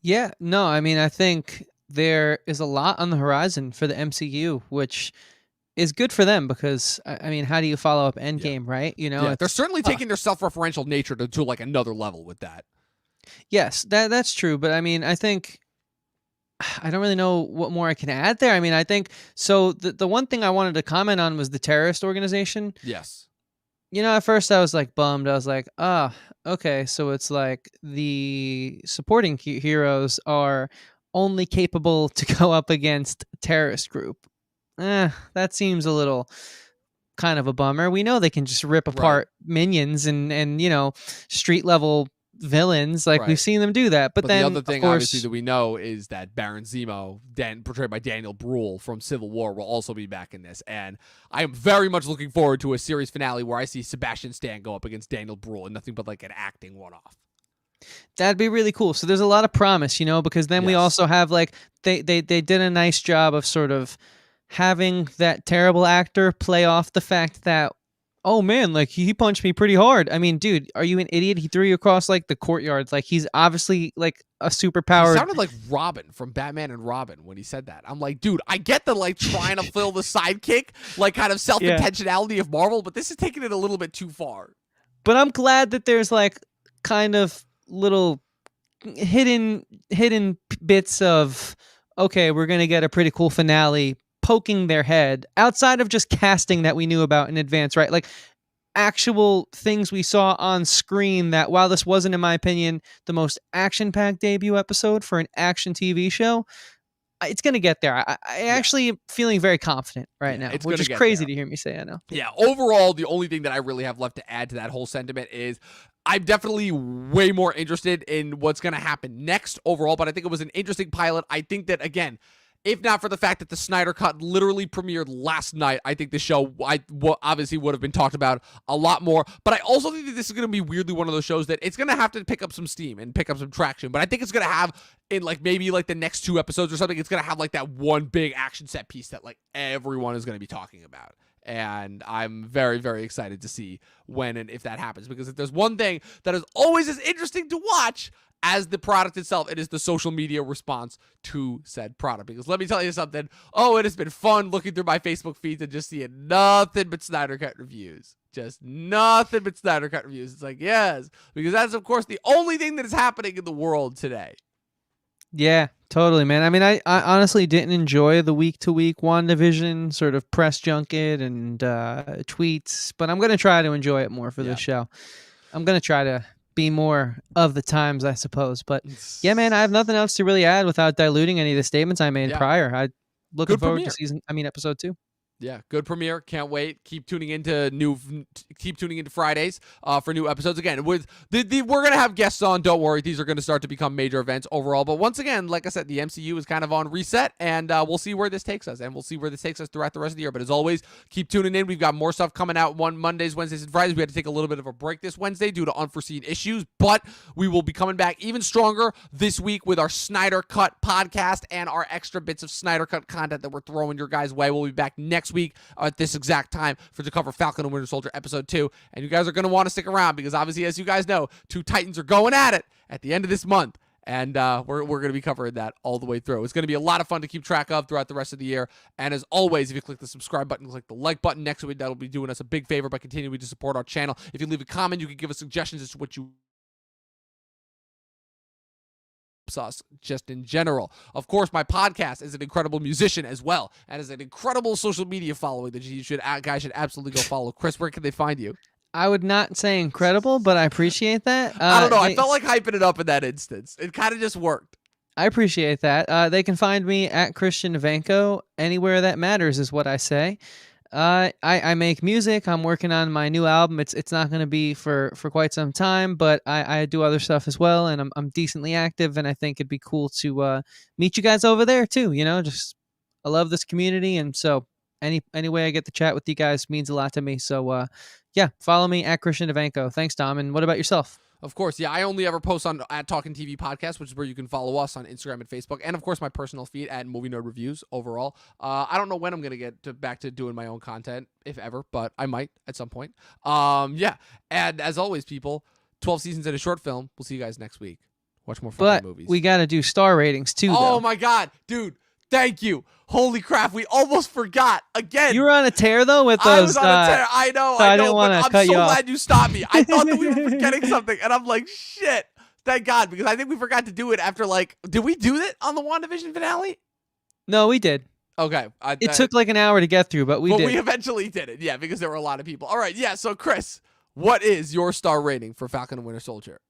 Yeah, no, I mean, I think there is a lot on the horizon for the MCU, which is good for them because, I mean, how do you follow up Endgame, right? You know, they're certainly taking their self-referential nature to like another level with that. Yes, that's true. But I mean, I think I don't really know what more I can add there. I mean, I think so. The one thing I wanted to comment on was the terrorist organization. Yes. You know, at first I was like bummed. I was like, okay, so it's like the supporting heroes are only capable to go up against a terrorist group. That seems a little kind of a bummer. We know they can just rip apart minions and you know, street level villains, like we've seen them do that. But then the other thing, obviously, that we know is that Baron Zemo, portrayed by Daniel Bruhl from Civil War, will also be back in this. And I am very much looking forward to a series finale where I see Sebastian Stan go up against Daniel Bruhl in nothing but like an acting one-off. That'd be really cool. So there's a lot of promise, you know, because then we also have like they did a nice job of sort of having that terrible actor play off the fact that, oh man, like he punched me pretty hard. I mean, dude, are you an idiot? He threw you across like the courtyard. Like he's obviously like a superpowered. He sounded like Robin from Batman and Robin when he said that. I'm like, dude, I get the like trying to fill the sidekick, like kind of self-intentionality of Marvel, but this is taking it a little bit too far. But I'm glad that there's like kind of little hidden bits of, okay, we're gonna get a pretty cool finale poking their head outside of just casting that we knew about in advance, right? Like actual things we saw on screen that, while this wasn't, in my opinion, the most action-packed debut episode for an action TV show, it's going to get there. I actually am feeling very confident right now, which is crazy to hear me say, I know. Yeah, overall, the only thing that I really have left to add to that whole sentiment is I'm definitely way more interested in what's going to happen next overall, but I think it was an interesting pilot. I think that, again, if not for the fact that the Snyder Cut literally premiered last night, I think the show obviously would have been talked about a lot more. But I also think that this is going to be weirdly one of those shows that it's going to have to pick up some steam and pick up some traction. But I think it's going to have, in like maybe like the next 2 episodes or something, it's going to have like that one big action set piece that like everyone is going to be talking about. And I'm very, very excited to see when and if that happens. Because if there's one thing that is always as interesting to watch as the product itself, it is the social media response to said product. Because let me tell you something. Oh, it has been fun looking through my Facebook feed and just seeing nothing but Snyder Cut reviews. Just nothing but Snyder Cut reviews. It's like, yes, because that's, of course, the only thing that is happening in the world today. Yeah, totally, man. I mean, I honestly didn't enjoy the week-to-week WandaVision sort of press junket and tweets, but I'm going to try to enjoy it more for this show. I'm going to try to be more of the times, I suppose. But yeah, man, I have nothing else to really add without diluting any of the statements I made prior. I looking forward to episode 2. Yeah, good premiere. Can't wait. Keep tuning into Fridays for new episodes. Again, with we're gonna have guests on. Don't worry, these are gonna start to become major events overall. But once again, like I said, the MCU is kind of on reset, and we'll see where this takes us, and we'll see where this takes us throughout the rest of the year. But as always, keep tuning in. We've got more stuff coming out Mondays, Wednesdays, and Fridays. We had to take a little bit of a break this Wednesday due to unforeseen issues, but we will be coming back even stronger this week with our Snyder Cut podcast and our extra bits of Snyder Cut content that we're throwing your guys' way. We'll be back next week at this exact time to cover Falcon and Winter Soldier episode 2. And you guys are going to want to stick around because obviously, as you guys know, two Titans are going at it at the end of this month. And we're going to be covering that all the way through. It's going to be a lot of fun to keep track of throughout the rest of the year. And as always, if you click the subscribe button, click the like button next to it, that'll be doing us a big favor by continuing to support our channel. If you leave a comment, you can give us suggestions as to what you us just in general. Of course, my podcast is an incredible musician as well, and is an incredible social media following that you guys should absolutely go follow. Chris, where can they find you? I would not say incredible, but I appreciate that. I don't know. I felt like hyping it up in that instance. It kind of just worked. I appreciate that. They can find me at Christian Ivanko. Anywhere that matters is what I say. I make music. I'm working on my new album. It's not going to be for quite some time, but I do other stuff as well, and I'm decently active, and I think it'd be cool to meet you guys over there too. Just I love this community, and so any way I get to chat with you guys means a lot to me. So yeah, follow me at Christian Ivanko. Thanks, Dom. And what about yourself? Of course, yeah. I only ever post on at Talking TV Podcast, which is where you can follow us on Instagram and Facebook, and of course my personal feed at Movie Nerd Reviews. Overall, I don't know when I'm gonna get back to doing my own content, if ever, but I might at some point. Yeah. And as always, people, 12 seasons in a short film. We'll see you guys next week. Watch more fucking movies. We got to do star ratings too. Oh my god, dude! Thank you. Holy crap, we almost forgot again. You were on a tear though with those. I was on a tear. I know. So I didn't want to cut you off. I'm so glad you stopped me. I thought that we were forgetting something, and I'm like, shit. Thank God, because I think we forgot to do it after did we do it on the WandaVision finale? No, we did. Okay. It took like an hour to get through, but we did. We eventually did it, yeah, because there were a lot of people. All right, yeah. So Chris, what is your star rating for Falcon and Winter Soldier?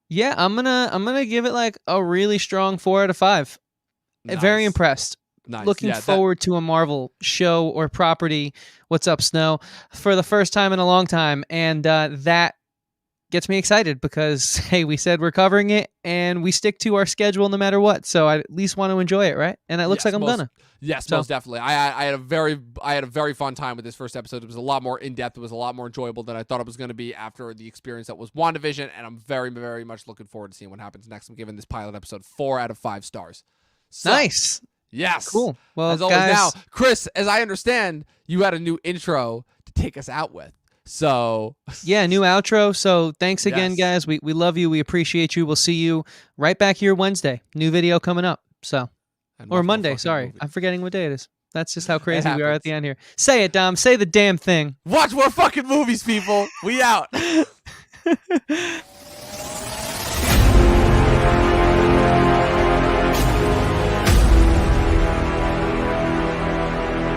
Yeah, I'm gonna give it like a really strong 4 out of 5. Nice. Very impressed. Nice. Looking forward to a Marvel show or property. What's up, Snow? For the first time in a long time, and that gets me excited because hey, we said we're covering it, and we stick to our schedule no matter what. So I at least want to enjoy it, right? And it looks like I'm gonna. Yes, most definitely. I had a very fun time with this first episode. It was a lot more in depth. It was a lot more enjoyable than I thought it was going to be after the experience that was WandaVision, and I'm very, very much looking forward to seeing what happens next. I'm giving this pilot episode 4 out of 5 stars. So, nice. Yes. Cool. Well, as always, guys, now, Chris, as I understand, you had a new intro to take us out with. So yeah, new outro. So thanks again, guys. We love you. We appreciate you. We'll see you right back here Wednesday. New video coming up. So or Monday. Sorry, I'm forgetting what day it is. That's just how crazy we are at the end here. Say it, Dom. Say the damn thing. Watch more fucking movies, people. We out.